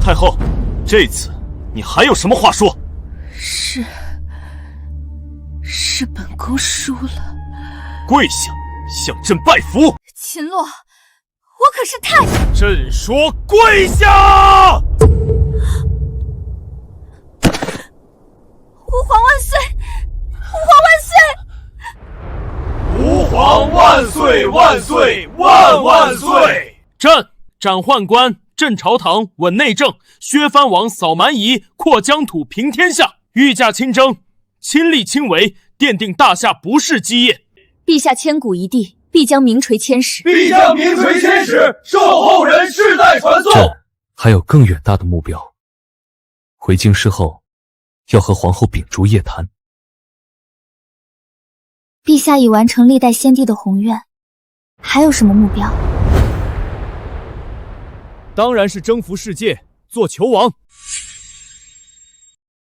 太后，这次你还有什么话说？是本宫输了。跪下，向朕拜服！秦洛，我可是太……朕说跪下！吾皇万岁！吾皇万岁！吾皇万岁万岁万万岁！斩宦官，镇朝堂，稳内政，削藩王，扫蛮夷，扩疆土，平天下。御驾亲征，亲力亲为，奠定大夏不世基业。陛下千古一帝，必将名垂千史。必将名垂千史，受后人世代传颂。朕还有更远大的目标。回京师后，要和皇后秉烛夜谈。陛下已完成历代先帝的宏愿，还有什么目标？当然是征服世界，做球王。